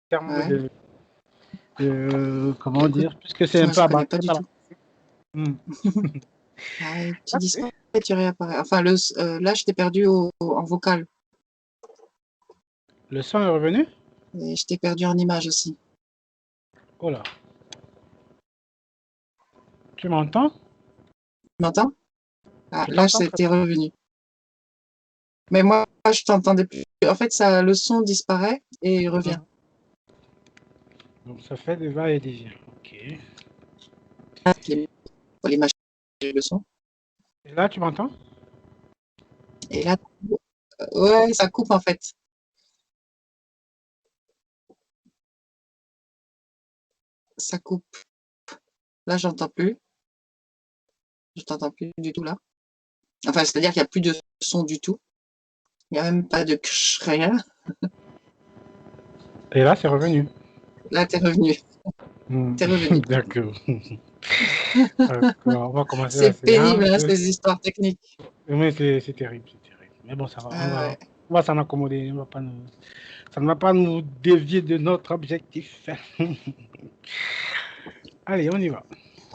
termes Ouais. comment Écoute, dire, puisque c'est un moi, peu je connais pas abattu du par la... tout. Hmm. Ah, tu Ah, disparais, tu réapparais. Enfin, là, je t'ai perdu en vocal le son est revenu? et je t'ai perdu en image aussi. Oh là. Tu m'entends? Tu m'entends? Ah, Je là, t'entends très c'était bien. revenu. Mais moi, je t'entendais plus. En fait, ça, le son disparaît et il revient. Mhm. Donc ça fait des va et des vient. Ok. Et Les machines de le son. là, tu m'entends? Et là, ouais, ça coupe en fait. Ça coupe. Là, j'entends plus. Je t'entends plus du tout là. Enfin, c'est-à-dire qu'il n'y a plus de son du tout. Il n'y a même pas de ksh, rien. Et là, c'est revenu. Là, t'es revenu. Hmm. T'es revenu. D'accord. D'accord. On va commencer la C'est pénible, séance. hein, ces histoires techniques. Mais c'est terrible, c'est terrible. Mais bon, ça va. Ouais. On va s'en accommoder. Ça ne va pas nous dévier de notre objectif. Allez, on y va.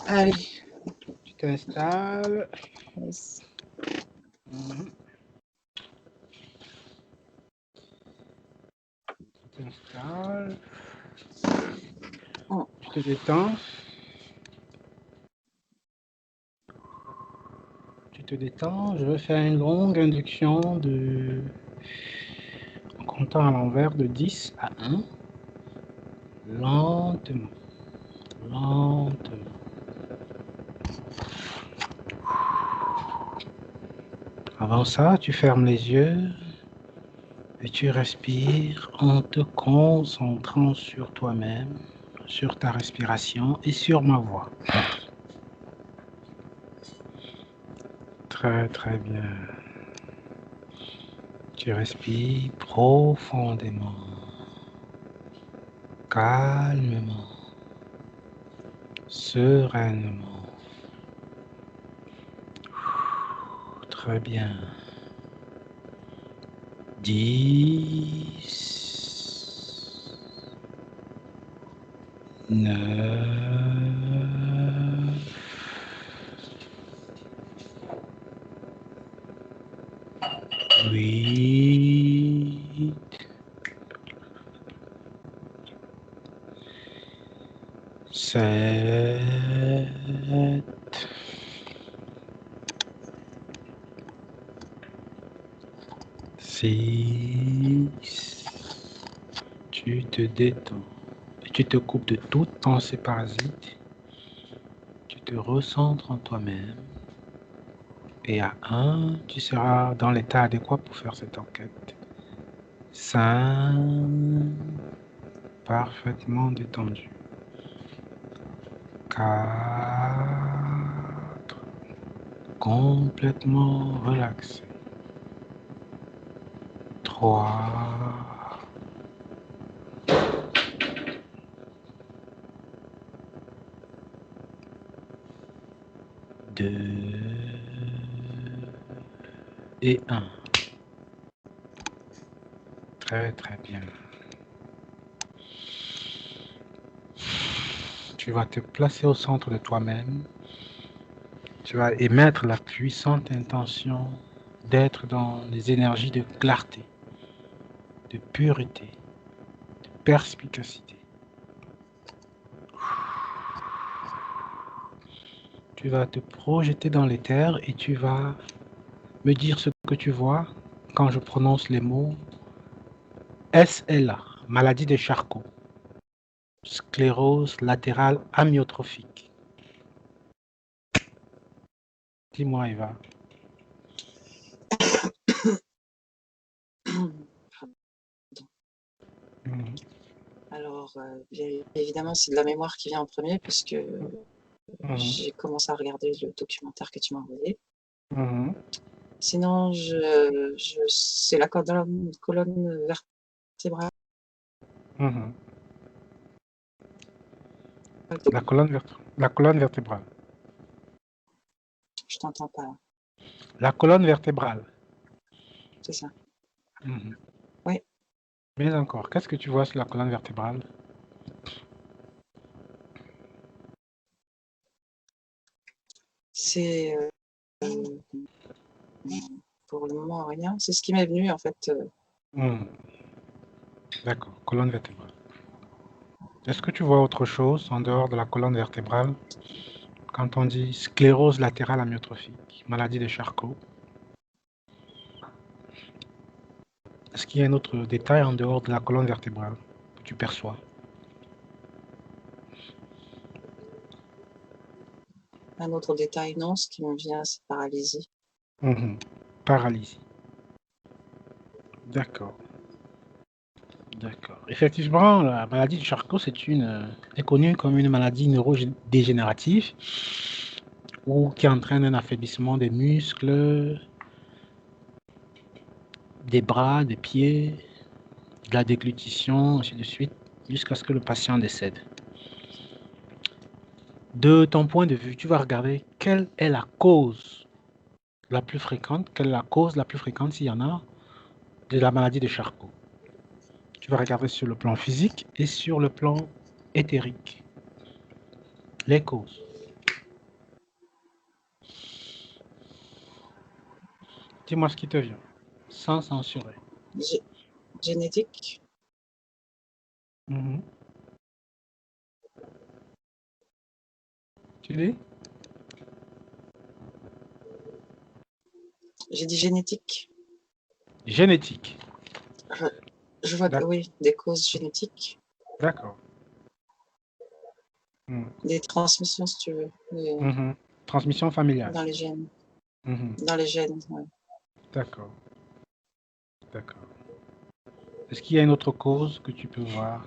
Allez. Tu t'installes. Yes. Mhm. Tu t'installes. Oh. Tu te détends. Tu te détends. Je vais faire une longue induction en comptant à l'envers de 10 à 1. Lentement. Lentement. Avant ça, tu fermes les yeux et tu respires en te concentrant sur toi-même, sur ta respiration et sur ma voix. Très très bien. Tu respires profondément, calmement, sereinement. Très bien. 10, 9, 8, 7, 6. Tu te détends. Tu te coupes de toute pensée parasite. Tu te recentres en toi-même. Et à 1, tu seras dans l'état adéquat pour faire cette enquête. 5, parfaitement détendu. 4, complètement relaxé. 3, 2 et 1. Très très bien. Tu vas te placer au centre de toi-même. Tu vas émettre la puissante intention d'être dans les énergies de clarté, de pureté, de perspicacité. Tu vas te projeter dans l'éther et tu vas me dire ce que tu vois quand je prononce les mots SLA, maladie de Charcot, sclérose latérale amyotrophique. Dis-moi, Eva. Mhm. Alors, évidemment, c'est de la mémoire qui vient en premier puisque Mhm. j'ai commencé à regarder le documentaire que tu m'as envoyé. Mhm. Sinon, c'est la colonne vertébrale. Mhm. La colonne vertébrale. Je t'entends pas, La colonne vertébrale. c'est ça. Mhm. Oui. Mais encore, qu'est-ce que tu vois sur la colonne vertébrale? C'est pour le moment rien. C'est ce qui m'est venu en fait. D'accord, colonne vertébrale. Est-ce que tu vois autre chose en dehors de la colonne vertébrale quand on dit sclérose latérale amyotrophique, maladie de Charcot? Est-ce qu'il y a un autre détail en dehors de la colonne vertébrale que tu perçois? Un autre détail, non. Ce qui me vient, c'est paralysie. Paralysie. D'accord. D'accord. Effectivement, la maladie de Charcot est connue comme une maladie neurodégénérative ou qui entraîne un affaiblissement des muscles, des bras, des pieds, de la déglutition, ainsi de suite, jusqu'à ce que le patient décède. De ton point de vue, tu vas regarder quelle est la cause la plus fréquente, quelle est la cause la plus fréquente, s'il y en a, de la maladie de Charcot. Tu vas regarder sur le plan physique et sur le plan éthérique. Les causes. Dis-moi ce qui te vient, sans censurer. Génétique. Tu dis? J'ai dit génétique. Génétique. Je vois, oui, des causes génétiques. D'accord. Des transmissions, si tu veux. Transmission familiale. Dans les gènes. Dans les gènes, oui. D'accord. D'accord. Est-ce qu'il y a une autre cause que tu peux voir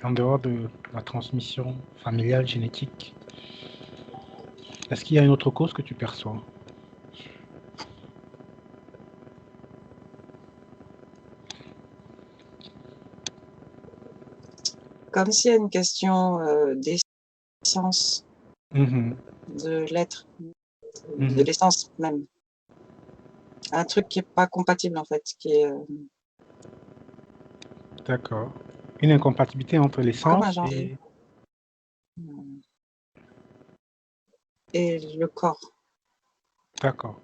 en dehors de la transmission familiale génétique? Est-ce qu'il y a une autre cause que tu perçois? Comme s'il y a une question d'essence de l'être, de l'essence même. Un truc qui n'est pas compatible en fait, qui est... D'accord. Une incompatibilité entre l'essence et le corps. D'accord.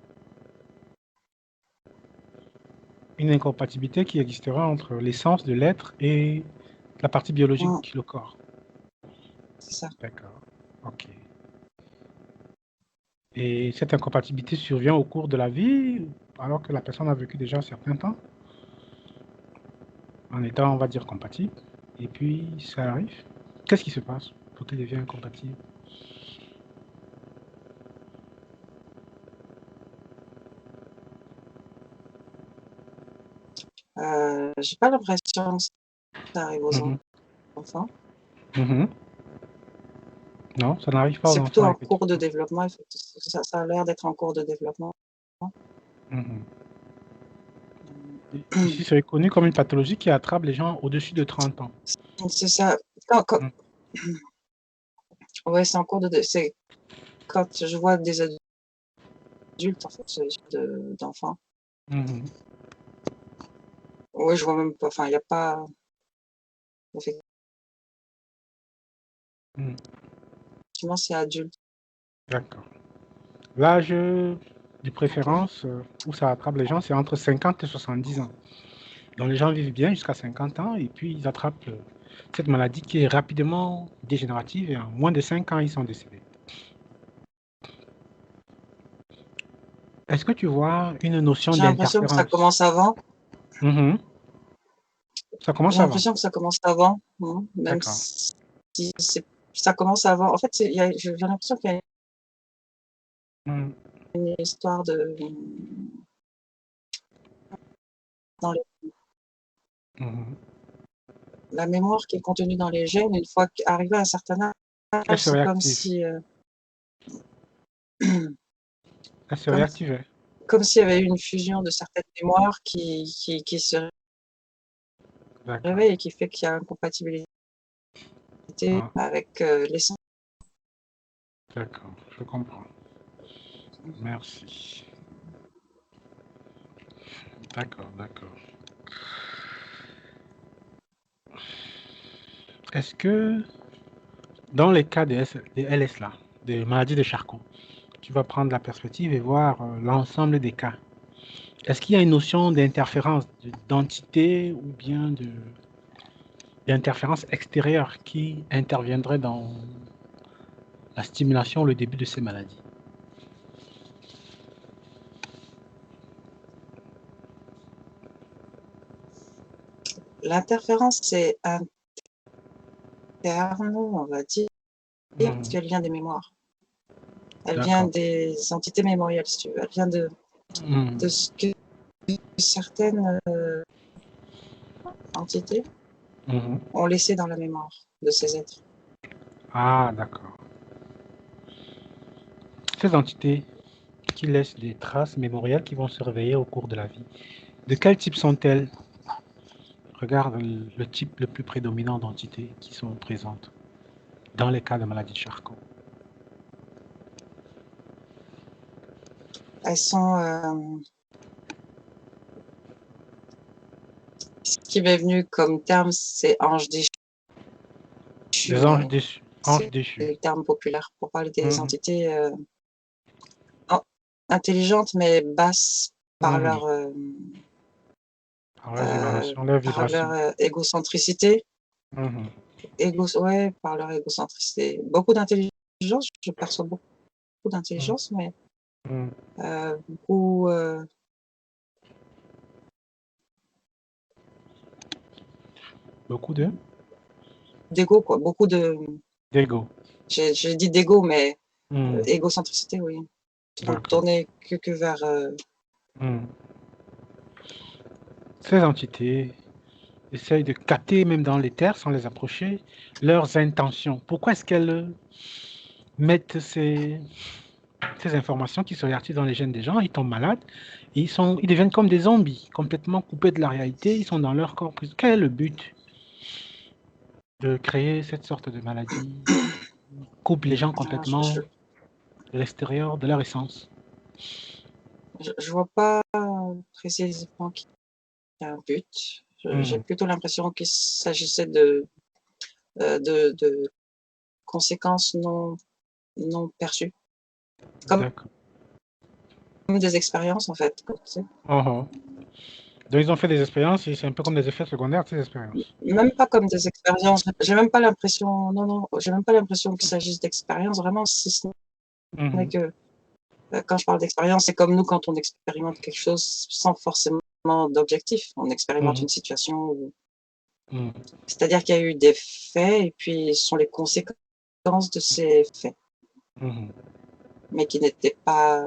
Une incompatibilité qui existera entre l'essence de l'être et la partie biologique, le corps. C'est ça. D'accord. Ok. Et cette incompatibilité survient au cours de la vie, alors que la personne a vécu déjà un certain temps, en étant, on va dire, compatible, et puis ça arrive. Qu'est-ce qui se passe pour qu'elle devienne incompatible? J'ai pas l'impression que ça arrive aux enfants. Non, ça n'arrive pas aux C'est plutôt enfants. en cours de développement. Ça a l'air d'être en cours de développement. Ici, c'est reconnu comme une pathologie qui attrape les gens au-dessus de 30 ans. C'est ça. Ouais, c'est en cours de... C'est quand je vois des adultes, en fait, d'enfants. Oui, je vois même pas... Enfin, il n'y a pas... Effectivement, c'est adulte. D'accord. L'âge de préférence où ça attrape les gens, c'est entre 50 et 70 ans. Donc les gens vivent bien jusqu'à 50 ans et puis ils attrapent cette maladie qui est rapidement dégénérative et en moins de 5 ans, ils sont décédés. Est-ce que tu vois une notion J'ai l'impression que ça d'interférence? commence avant. Ça commence J'ai avant. l'impression que ça commence avant, même si ça commence avant. En fait, j'ai l'impression qu'il y a une histoire de... Dans la mémoire qui est contenue dans les gènes, une fois qu'arrivé à un certain âge, c'est comme si... Elle se réactivait. Comme s'il y avait eu une fusion de certaines mémoires qui se réveille et qui fait qu'il y a une compatibilité avec l'essence. D'accord, je comprends. Merci. D'accord, d'accord. Est-ce que dans les cas des LS là, des maladies de Charcot, tu vas prendre la perspective et voir l'ensemble des cas. Est-ce qu'il y a une notion d'interférence, d'entité ou bien d'interférence extérieure qui interviendrait dans la stimulation, le début de ces maladies? L'interférence, c'est interne, on va dire, parce qu'elle vient des mémoires. Elle vient des entités mémorielles, si tu veux. Elle vient de ce que certaines entités ont laissé dans la mémoire de ces êtres. Ah, d'accord. Ces entités qui laissent des traces mémorielles qui vont se réveiller au cours de la vie, de quel type sont-elles? Regarde le type le plus prédominant d'entités qui sont présentes dans les cas de maladie de Charcot. Elles sont... ce qui m'est venu comme terme, c'est anges déchus. Des anges déchus. Anges déchus. C'est le terme populaire pour parler des entités intelligentes, mais basses par leur... par leur égocentricité. Ouais, par leur égocentricité. Beaucoup d'intelligence, je perçois beaucoup d'intelligence, mais beaucoup... Beaucoup de? D'ego, quoi. Beaucoup de... D'ego. J'ai dit d'ego, mais égocentricité, oui. Donc, tourner que vers... Ces entités essayent de capter, même dans les terres, sans les approcher, leurs intentions. Pourquoi est-ce qu'elles mettent ces informations qui se réactivent dans les gènes des gens? Ils tombent malades, et ils deviennent comme des zombies, complètement coupés de la réalité, ils sont dans leur corps. Quel est le but de créer cette sorte de maladie? Coupe les gens complètement de l'extérieur, de leur essence. Je vois pas précisément qu'il y a un but. J'ai plutôt l'impression qu'il s'agissait de conséquences non perçues. Comme des expériences, en fait. Tu sais. Donc, ils ont fait des expériences et c'est un peu comme des effets secondaires de ces expériences. Même pas comme des expériences. J'ai même pas l'impression, non, j'ai même pas l'impression qu'il s'agisse d'expériences, vraiment, si ce n'est que quand je parle d'expérience, c'est comme nous quand on expérimente quelque chose sans forcément d'objectif. On expérimente une situation où... C'est-à-dire qu'il y a eu des faits et puis ce sont les conséquences de ces faits. Mais qui n'étaient pas...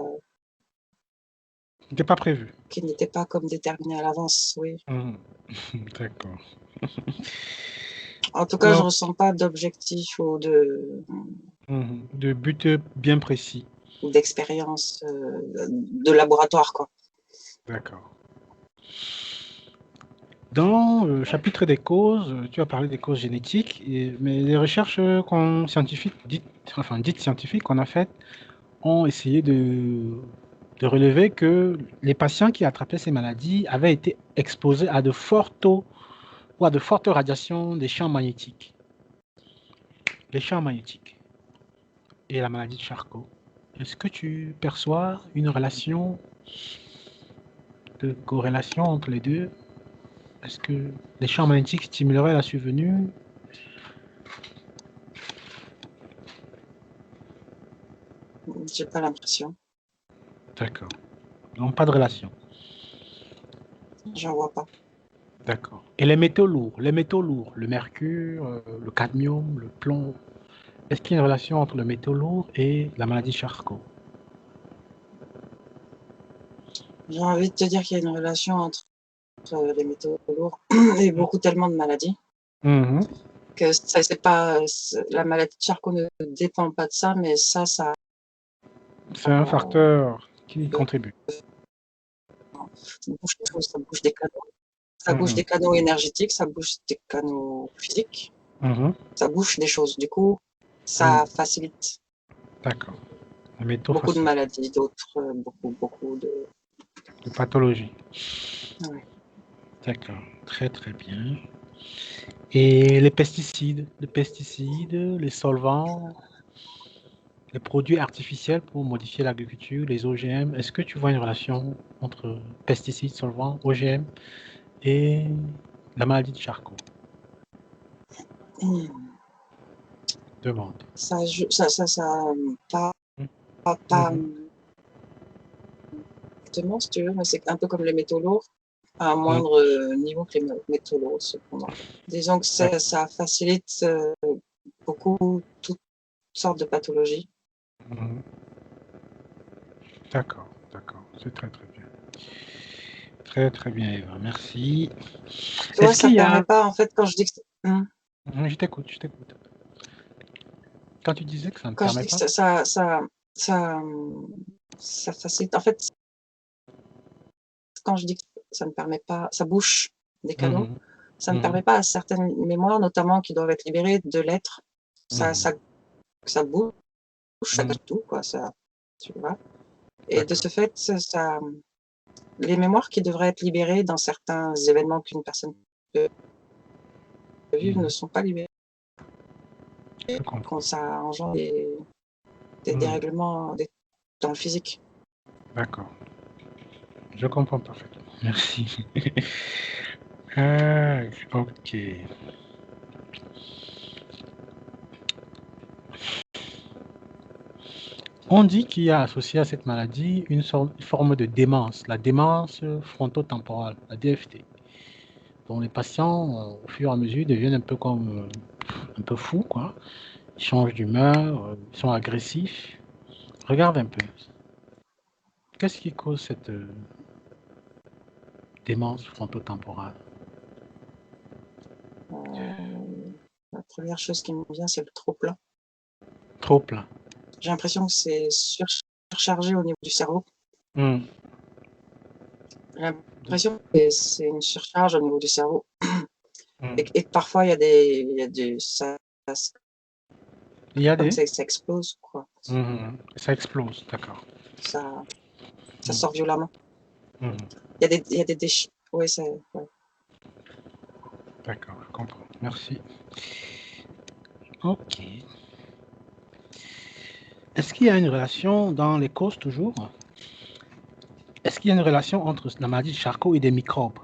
Qui n'étaient pas prévus. Qui n'étaient pas comme déterminés à l'avance, oui. D'accord. En tout cas, je ne ressens pas d'objectif ou de... de but bien précis. Ou d'expérience de laboratoire, quoi. D'accord. Dans le chapitre des causes, tu as parlé des causes génétiques, mais les recherches dites scientifiques qu'on a faites ont essayé de relever que les patients qui attrapaient ces maladies avaient été exposés à de forts taux ou à de fortes radiations des champs magnétiques. Les champs magnétiques et la maladie de Charcot. Est-ce que tu perçois une relation de corrélation entre les deux? Est-ce que les champs magnétiques stimuleraient la survenue? J'ai pas l'impression. D'accord. Donc pas de relation. J'en vois pas. D'accord. Et les métaux lourds, le mercure, le cadmium, le plomb, est-ce qu'il y a une relation entre le métaux lourd et la maladie Charcot? J'ai envie de te dire qu'il y a une relation entre les métaux lourds et tellement de maladies. Que ça, c'est pas... La maladie de Charcot ne dépend pas de ça, mais ça... C'est un facteur qui contribue. Ça bouge des choses, ça bouge des canaux. Ça bouge des canaux énergétiques, ça bouge des canaux physiques. Ça bouge des choses. Du coup, ça facilite. D'accord. Beaucoup de maladies, d'autres, beaucoup de... De pathologie. Ouais. D'accord. Très, très bien. Et les pesticides, les solvants, les produits artificiels pour modifier l'agriculture, les OGM, est-ce que tu vois une relation entre pesticides, solvants, OGM et la maladie de Charcot? Demande. Pas, pas Mhm. exactement, si tu veux, mais c'est un peu comme les métaux lourds, à un Mhm. moindre niveau que les métaux lourds, cependant. Disons que ça facilite beaucoup toutes sortes de pathologies. Mhm. D'accord, d'accord. C'est très, très bien. Très, très bien, Eva. Merci. Tu vois, Est-ce ça qu'il y permet a... pas, en fait, quand je dis que Je t'écoute, je t'écoute. Quand tu disais que ça ne quand je permet dis que pas... ça facilite, en fait, quand je dis que ça ne permet pas, ça bouche des canaux, Mhm. ça ne Mhm. permet pas à certaines mémoires, notamment qui doivent être libérées, de l'être. Mhm. Ça bouche, ça Mhm. cache tout, quoi, ça, tu vois. Et de D'accord. ce fait, les mémoires qui devraient être libérées dans certains événements qu'une personne peut vivre ne Mhm. sont pas libérées, Je quand comprends. ça engendre des Mhm. dérèglements dans le physique. D'accord. Je comprends parfaitement. Merci. Ah, ok. On dit qu'il y a associé à cette maladie une forme de démence, la démence frontotemporale, la DFT, dont les patients, au fur et à mesure, deviennent un peu comme un peu fous, quoi. Ils changent d'humeur, ils sont agressifs. Regarde un peu. Qu'est-ce qui cause cette démence frontotemporale? La première chose qui me vient, c'est le trop plein. Trop plein. J'ai l'impression que c'est surchargé au niveau du cerveau. Hmm. J'ai l'impression que c'est une surcharge au niveau du cerveau. Hmm. Et que parfois, il y a des, Il y a comme des... ça explose, quoi. Ça explose, d'accord. Ça, ça Hmm. sort violemment. Hmm. Il y a des déchets. Ouais, ouais. D'accord, je comprends. Merci. Ok. Est-ce qu'il y a une relation dans les causes toujours? Est-ce qu'il y a une relation entre la maladie de Charcot et des microbes?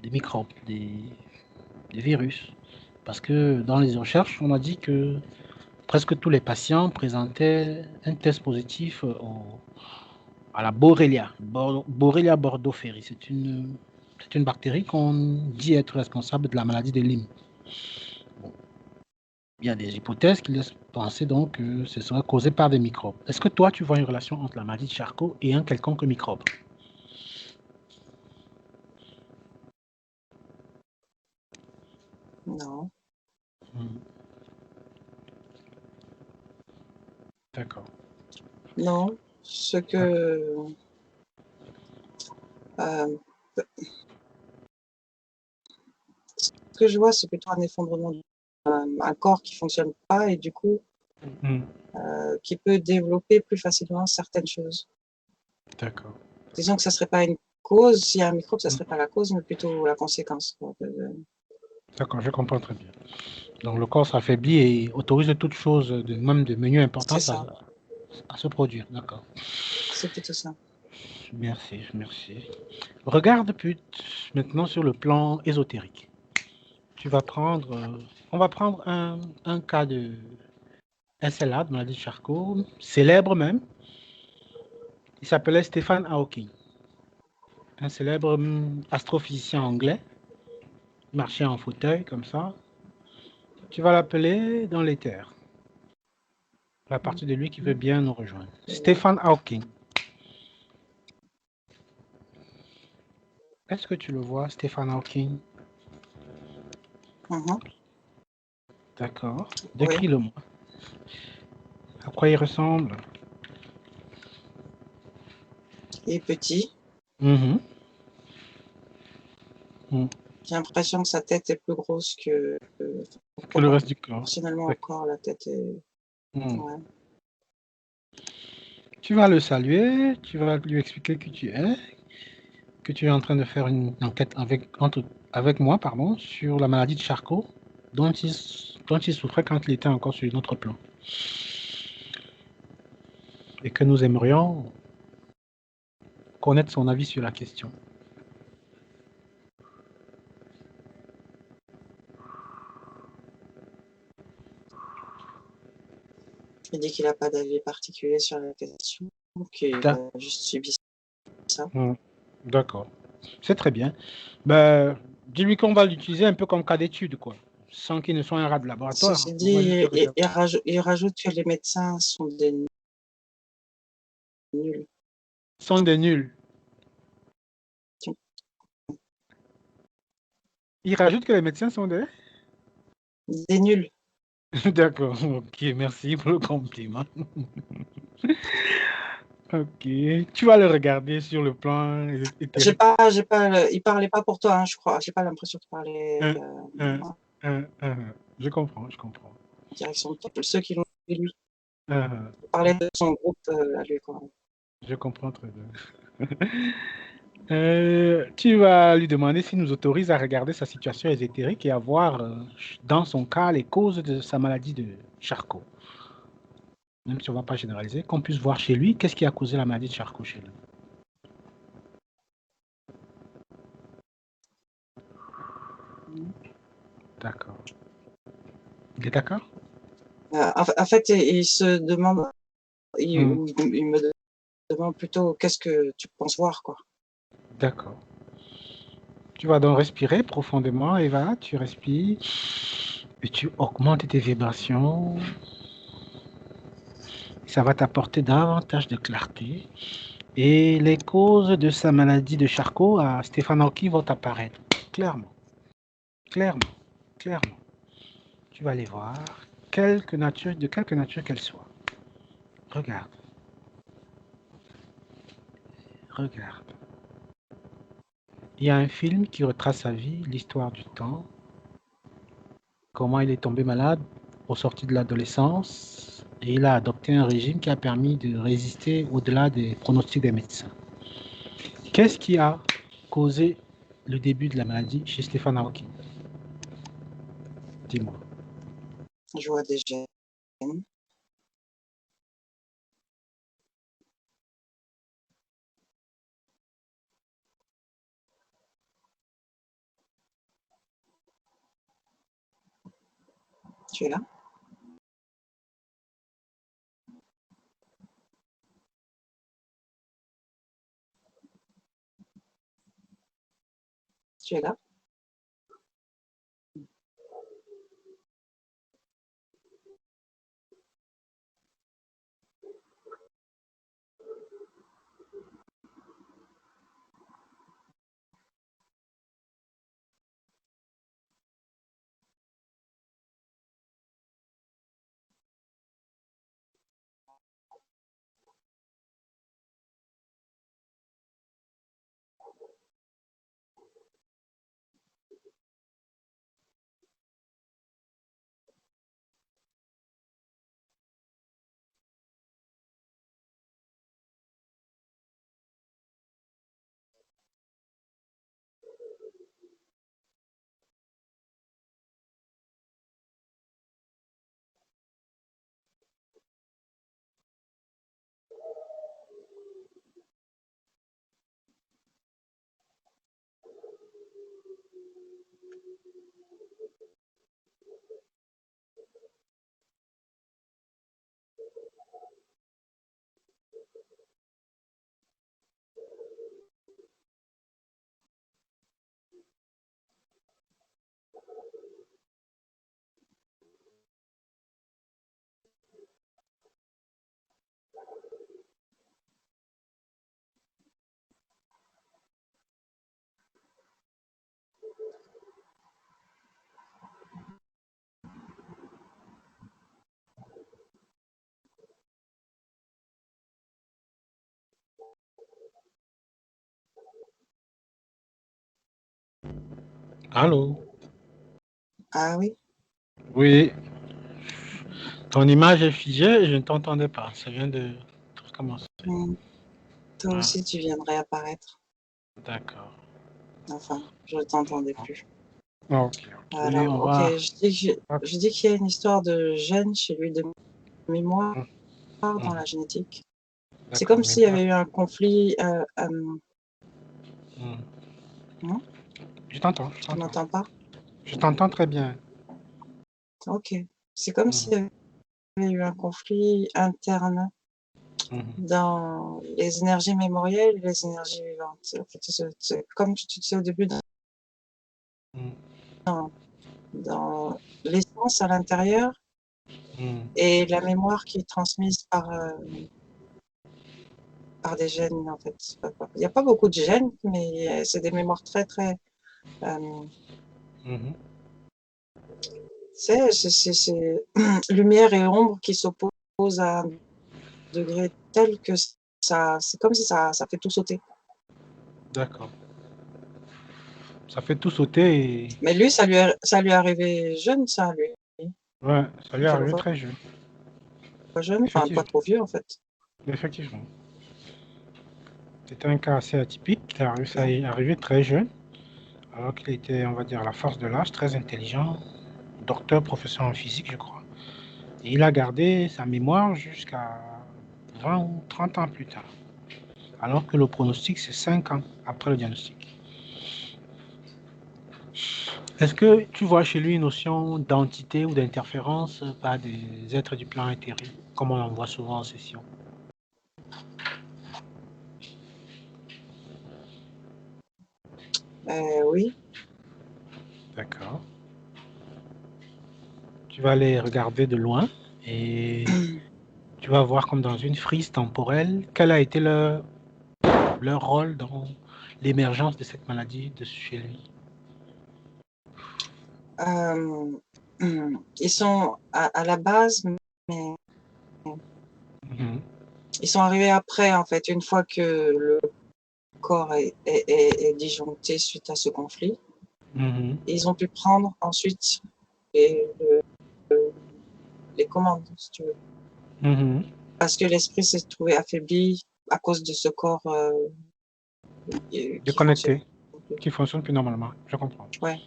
Des microbes, des virus? Parce que dans les recherches, on a dit que presque tous les patients présentaient un test positif à la Borrelia, Borrelia burgdorferi. C'est une bactérie qu'on dit être responsable de la maladie de Lyme. Bon, il y a des hypothèses qui laissent penser donc que ce serait causé par des microbes. Est-ce que toi, tu vois une relation entre la maladie de Charcot et un quelconque microbe? Non, Hmm. D'accord. non. Euh, ce que je vois, c'est plutôt un effondrement, un corps qui fonctionne pas et du coup, Hmm. qui peut développer plus facilement certaines choses. D'accord. Disons que ça serait pas une cause, s'il y a un microbe, ça Hmm. serait pas la cause, mais plutôt la conséquence. D'accord, je comprends très bien. Donc le corps s'affaiblit et autorise toute chose, même de meilleure C'est importance, ça, à se produire. D'accord. c'est plutôt ça. Merci, merci. Regarde maintenant sur le plan ésotérique. On va prendre un cas de Encelade, maladie de Charcot, célèbre même. Il s'appelait Stephen Hawking, un célèbre astrophysicien anglais. Il marchait en fauteuil comme ça. Tu vas l'appeler dans l'éther. La partie de lui qui veut bien nous rejoindre. Stephen Hawking. Est-ce que tu le vois, Stephen Hawking? Mhm. D'accord. Oui, Décris-le-moi. À quoi il ressemble? il est petit. Mhm. Mhm. J'ai l'impression que sa tête est plus grosse Que le reste du corps. proportionnellement au Oui. corps, la tête est. Mhm. Ouais. Tu vas le saluer, tu vas lui expliquer qui tu es, que tu es en train de faire une enquête avec moi, pardon, sur la maladie de Charcot dont il souffrait quand il était encore sur notre plan. Et que nous aimerions connaître son avis sur la question. Il dit qu'il n'a pas d'avis particulier sur la question, qu'il a juste subi ça. D'accord. C'est très bien. Ben, dis-lui qu'on va l'utiliser un peu comme cas d'étude, quoi. Sans qu'il ne soit un rat de laboratoire. Ceci dit, il rajoute que les médecins sont des nuls. Sont des nuls. Il rajoute que les médecins sont des nuls. D'accord, ok, merci pour le compliment. Ok, tu vas le regarder sur le plan. Il parlait pas pour toi, hein, je crois. J'ai pas l'impression qu'il parlait. Je comprends, je comprends. Direction de ceux qui l'ont vu lui. Il parlait de son groupe à lui, quoi. Je comprends très bien. Tu vas lui demander s'il nous autorise à regarder sa situation ésotérique et à voir, dans son cas, les causes de sa maladie de Charcot. Même si on ne va pas généraliser, qu'on puisse voir chez lui qu'est-ce qui a causé la maladie de Charcot chez lui. D'accord. Il est d'accord? En fait, il se demande, il me demande plutôt qu'est-ce que tu penses voir, quoi. D'accord. Tu vas donc respirer profondément, Eva. Tu respires et tu augmentes tes vibrations. Ça va t'apporter davantage de clarté. Et les causes de sa maladie de Charcot à Stéphane Hawking vont apparaître clairement. Clairement. Clairement. Tu vas les voir. De quelque nature qu'elles soient. Regarde. Regarde. Il y a un film qui retrace sa vie, l'histoire du temps, comment il est tombé malade au sorti de l'adolescence et il a adopté un régime qui a permis de résister au-delà des pronostics des médecins. Qu'est-ce qui a causé le début de la maladie chez Stéphane Hawking? Dis-moi. Je vois des gènes. Tu es là? Tu es là? Allô? Ah oui? Oui. Ton image est figée et je ne t'entendais pas. Ça vient de Comment ça? Toi Ah, aussi, tu viens de réapparaître. d'accord. Enfin, je ne t'entendais plus. Ok, ok. Oui, Alors, ok, ah, je dis qu'il y a une histoire de gène chez lui, de mémoire hum, dans hum, la génétique. C'est d'accord, comme mais s'il y moi, avait eu un conflit. hum, Non, je t'entends, je tu t'entends. m'entends pas? Je t'entends très bien. Ok. C'est comme s'il y Mhm, avait eu un conflit interne mhm, dans les énergies mémorielles et les énergies vivantes. En fait, comme tu disais au début, mhm, dans l'essence à l'intérieur mhm, et la mémoire qui est transmise par des gènes, en fait. Il n'y a pas beaucoup de gènes, mais c'est des mémoires très, très... euh, mhm. c'est lumière et ombre qui s'opposent à un degré tel que c'est comme si ça fait tout sauter. D'accord. Ça fait tout sauter et Mais lui, ça lui est arrivé jeune, ça, lui. ouais, ça lui est Je le arrivé vois très jeune. pas jeune, enfin, pas Effectivement, trop vieux, en fait. effectivement. C'était un cas assez atypique. Ça Ouais. est arrivé très jeune, alors qu'il était, on va dire, à la force de l'âge, très intelligent, docteur, professeur en physique, je crois. Et il a gardé sa mémoire jusqu'à 20 ou 30 ans plus tard, alors que le pronostic, c'est 5 ans après le diagnostic. Est-ce que tu vois chez lui une notion d'entité ou d'interférence par des êtres du plan éthérique, comme on en voit souvent en session? Oui. D'accord. Tu vas les regarder de loin et tu vas voir comme dans une frise temporelle quel a été leur rôle dans l'émergence de cette maladie de chez lui. Euh, ils sont à la base, mais Mhm, ils sont arrivés après, en fait, une fois que le corps est disjoncté suite à ce conflit. mhm, Ils ont pu prendre ensuite les, les commandes, si tu veux. mhm. Parce que l'esprit s'est trouvé affaibli à cause de ce corps qui fonctionne Déconnecté, plus. qui fonctionne plus normalement, je comprends. Ouais,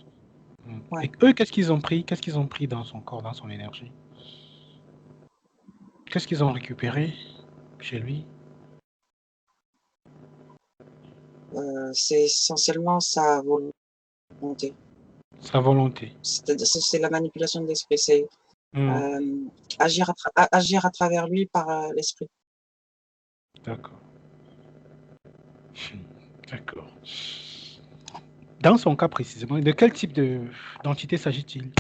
Mhm. Et ouais. eux, qu'est-ce qu'ils ont pris? Qu'est-ce qu'ils ont pris dans son corps, dans son énergie? Qu'est-ce qu'ils ont récupéré chez lui? C'est essentiellement sa volonté. Sa volonté. C'est-à-dire, c'est la manipulation de l'esprit. C'est Mhm. euh, agir à travers lui par l'esprit. D'accord. D'accord. Dans son cas précisément, de quel type d'entité s'agit-il?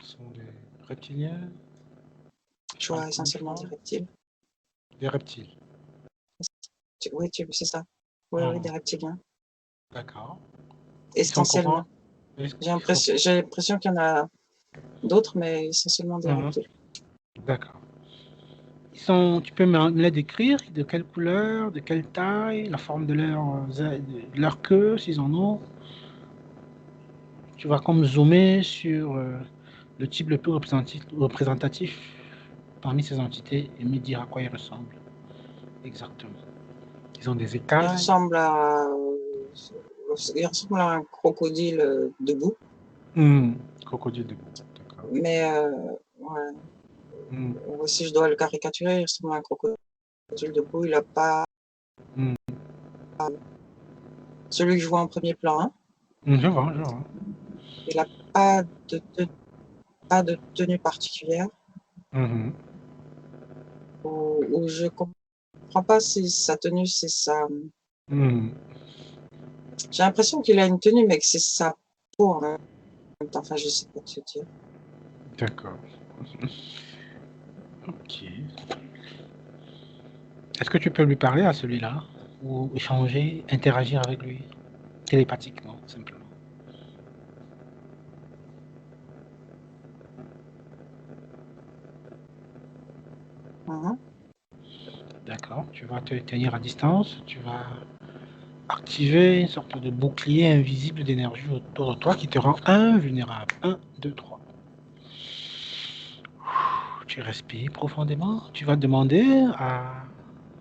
Ce sont des reptiliens, des Tu vois, falcons une essentiellement des fois, reptiles. des reptiles. Oui, c'est ça. Oui, oui, des Mhm. reptiliens. D'accord. Ils sont comment? Essentiellement. Ils J'ai sont... l'impression qu'il y en a d'autres, mais essentiellement des Mhm. reptiles. D'accord. Tu peux me les décrire? De quelle couleur, de quelle taille, la forme de leur queue, s'ils en ont? Tu vas comme zoomer sur le type le plus représentatif parmi ces entités et me dire à quoi ils ressemblent exactement. Ils ont des Il écailles. ressemble à, il ressemble à un crocodile debout, Hmm, crocodile debout. D'accord. mais ouais, Hmm, si je dois le caricaturer, il ressemble à un crocodile debout. Il n'a pas hmm. celui que je vois en premier plan, hein. Hmm, je vois, je vois. Il n'a pas pas de tenue particulière. Mhm, Ou je comprends pas si sa tenue c'est ça. hmm. J'ai l'impression qu'il a une tenue, mais que c'est sa peau en même temps. Enfin, je sais pas te dire. D'accord. Ok. Est-ce que tu peux lui parler à celui-là ou échanger, interagir avec lui télépathiquement, simplement? Mhm. D'accord. Tu vas te tenir à distance, tu vas activer une sorte de bouclier invisible d'énergie autour de toi qui te rend invulnérable. 1, 2, 3. Tu respires profondément. Tu vas demander à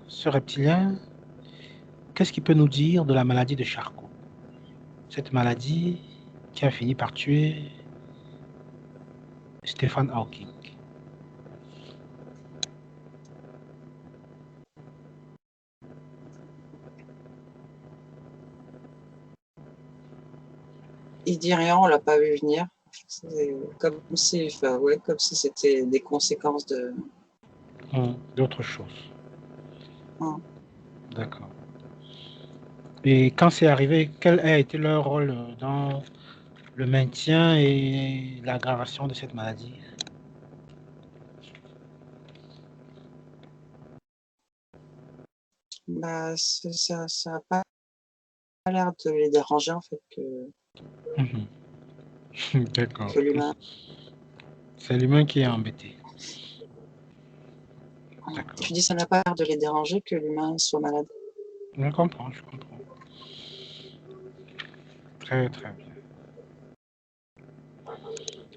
ce reptilien qu'est-ce qu'il peut nous dire de la maladie de Charcot. Cette maladie qui a fini par tuer Stephen Hawking. Il dit rien, on l'a pas vu venir. Comme si, enfin, ouais, comme si c'était des conséquences de. D'autres choses. D'accord. Et quand c'est arrivé, quel a été leur rôle dans le maintien et l'aggravation de cette maladie? Bah, ça n'a pas l'air de les déranger en fait D'accord. que l'humain. C'est l'humain qui est embêté. Tu dis ça n'a pas l'air de les déranger que l'humain soit malade. Je comprends. Très, très bien.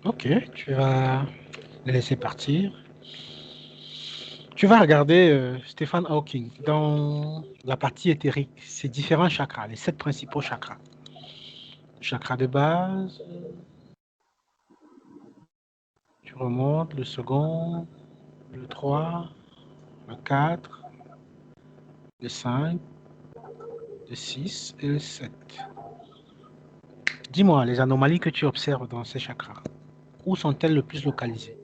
Ok, tu vas les laisser partir. Tu vas regarder Stephen Hawking dans la partie éthérique, ses différents chakras, les 7 principaux chakras. Le chakra de base, tu remontes le second, le 3, le 4, le 5, le 6 et le 7. Dis-moi, les anomalies que tu observes dans ces chakras, où sont-elles le plus localisées?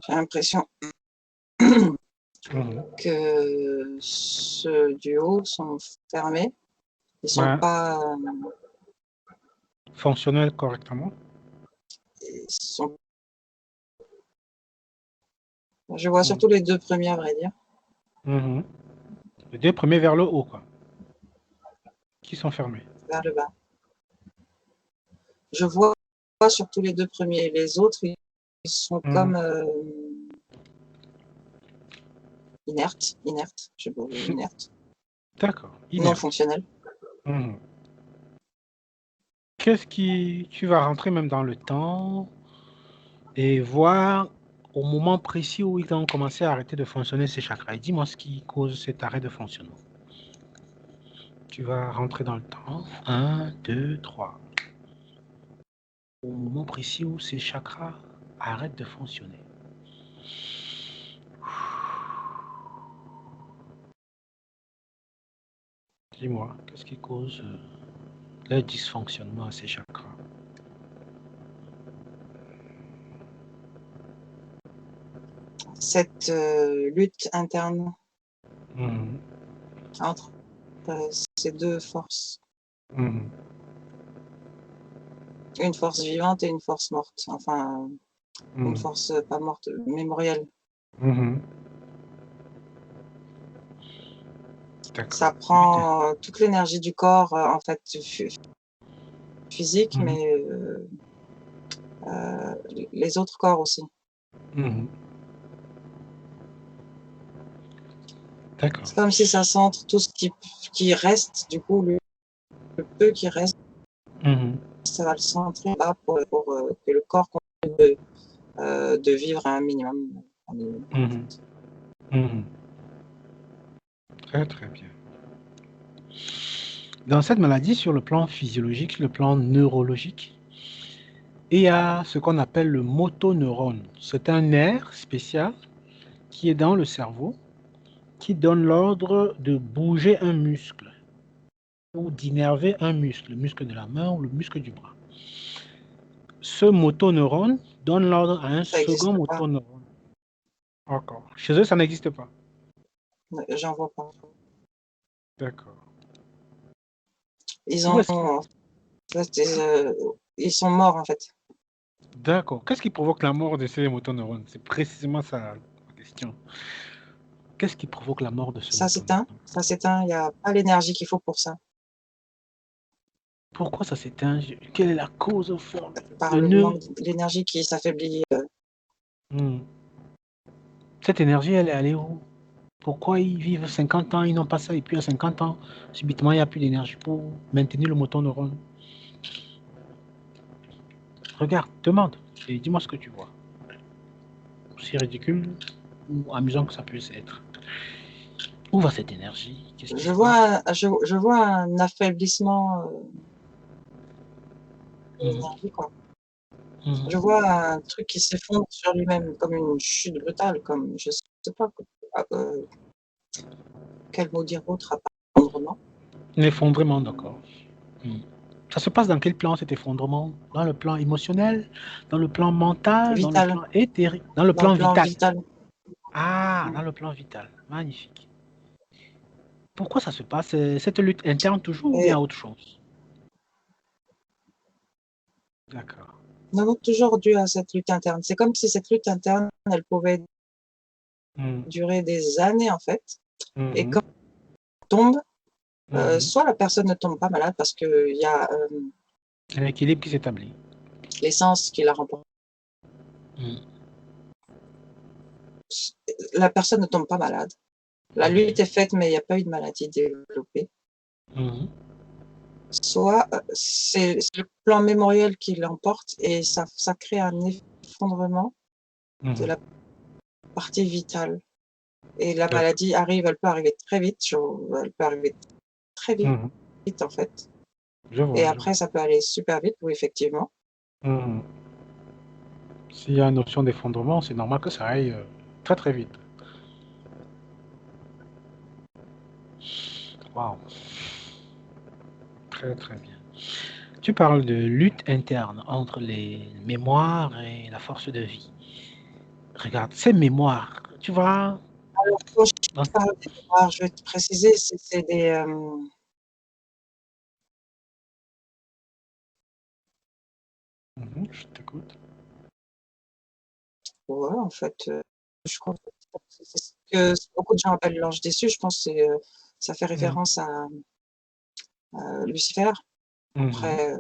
J'ai l'impression que ceux du haut sont fermés. Ils sont pas. Fonctionnels correctement? Je vois surtout les 2 premiers, à vrai dire. Les 2 premiers vers le haut, quoi. Qui sont fermés? Vers le bas. Je vois surtout les 2 premiers. Les autres, ils sont comme inertes. Je sais pas, inertes. D'accord. Non fonctionnels. Qu'est-ce qui... Tu vas rentrer même dans le temps et voir au moment précis où ils ont commencé à arrêter de fonctionner ces chakras. Et dis-moi ce qui cause cet arrêt de fonctionnement. Tu vas rentrer dans le temps. 1, 2, 3. Au moment précis où ces chakras arrêtent de fonctionner. Dis-moi, qu'est-ce qui cause le dysfonctionnement à ces chakras? Cette lutte interne entre ces 2 forces. Une force vivante et une force morte. Enfin, une force pas morte, mémorielle. Ça prend toute l'énergie du corps, en fait, physique, mais les autres corps aussi. C'est comme si ça centre tout ce qui reste, du coup, le peu qui reste, ça va le centrer là pour que le corps continue de vivre à un minimum. Très, très bien. Dans cette maladie, sur le plan physiologique, le plan neurologique, il y a ce qu'on appelle le motoneurone. C'est un nerf spécial qui est dans le cerveau, qui donne l'ordre de bouger un muscle ou d'innerver un muscle, le muscle de la main ou le muscle du bras. Ce motoneurone donne l'ordre à un second motoneurone. D'accord. Chez eux, ça n'existe pas. J'en vois pas. D'accord. Ils sont morts, en fait. D'accord. Qu'est-ce qui provoque la mort de ces motoneurones? C'est précisément ça la question. Qu'est-ce qui provoque la mort de ce motoneurone? Ça s'éteint, il n'y a pas l'énergie qu'il faut pour ça. Pourquoi ça s'éteint? Quelle est la cause au fond? Par le manque d'énergie qui s'affaiblit Hmm. Cette énergie, elle est allée où? Pourquoi ils vivent 50 ans, ils n'ont pas ça, et puis à 50 ans, subitement, il n'y a plus d'énergie pour maintenir le moteur neurone. Regarde, demande, et dis-moi ce que tu vois. Aussi ridicule ou amusant que ça puisse être. Où va cette énergie? Qu'est-ce qui Je se passe? vois, je vois un affaiblissement de Mhm. l'énergie, quoi. Je Mhm. vois un truc qui s'effondre sur lui-même, comme une chute brutale, comme, je sais pas, quel mot dire autre à part effondrement. Un effondrement, d'accord. Mhm. Ça se passe dans quel plan cet effondrement? Dans le plan émotionnel, dans le plan mental, dans le Vital, plan éthérique, dans le dans le plan plan vital. vital. Ah, dans le plan vital. Magnifique. Pourquoi ça se passe? Cette lutte interne toujours ou bien Et autre chose? D'accord. non, toujours dû à cette lutte interne. C'est comme si cette lutte interne, elle pouvait Mhm. durer des années, en fait. Et quand Mhm. elle tombe, Mhm. soit la personne ne tombe pas malade parce qu'il y a L'équilibre qui s'établit. l'essence qui la remporte. Mhm. La personne ne tombe pas malade. La lutte Ok. est faite, mais il n'y a pas eu de maladie développée. Mhm. Soit c'est le plan mémoriel qui l'emporte et ça crée un effondrement de Mhm. la partie vitale. Et la D'accord. maladie arrive, elle peut arriver très vite, elle peut arriver très Mhm. vite en fait. Je Et vois, je après, vois. ça peut aller super vite, oui, effectivement. Mhm. S'il y a une notion d'effondrement, c'est normal que ça aille très très vite. Waouh, très très bien. Tu parles de lutte interne entre les mémoires et la force de vie. Regarde, ces mémoires, tu vois, Alors, quand je dans- parle des mémoires, je vais te préciser, c'est des, Mhm, je t'écoute. ouais, en fait, je crois que c'est ce que beaucoup de gens appellent l'ange déçu. Je pense que ça fait Mhm. référence à Lucifer. Mhm. Après,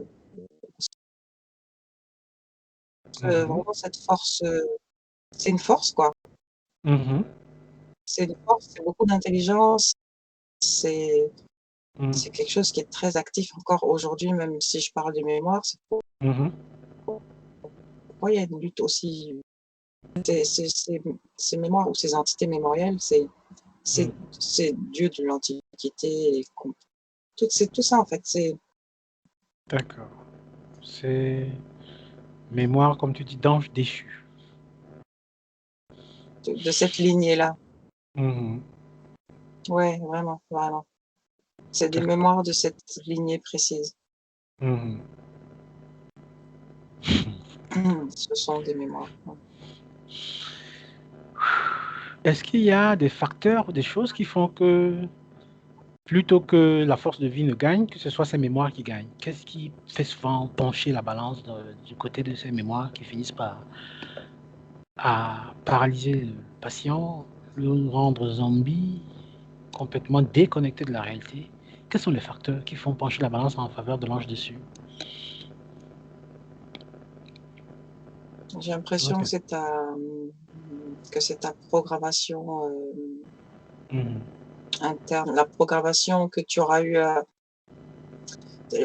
Mhm. vraiment cette force, c'est une force, quoi. Mhm. C'est une force, c'est beaucoup d'intelligence, c'est Mhm. c'est quelque chose qui est très actif encore aujourd'hui, même si je parle de mémoire, c'est Mhm. pourquoi il y a une lutte aussi. Ces mémoires ou ces entités mémorielles, c'est Mhm. c'est Dieu de l'Antiquité, c'est tout ça en fait, c'est D'accord. C'est mémoire, comme tu dis, d'ange déchu. de cette lignée-là. Mhm. Ouais, vraiment, vraiment. C'est des D'accord. mémoires de cette lignée précise. Mhm. Ce sont des mémoires. Est-ce qu'il y a des facteurs, des choses qui font que plutôt que la force de vie ne gagne, que ce soit ces mémoires qui gagnent? Qu'est-ce qui fait souvent pencher la balance du côté de ces mémoires qui finissent par à paralyser le patient, le rendre zombie, complètement déconnecté de la réalité? Quels sont les facteurs qui font pencher la balance en faveur de l'ange dessus? J'ai Je l'impression t'aide. que c'est ta programmation Mhm. interne, la programmation que tu auras eu à,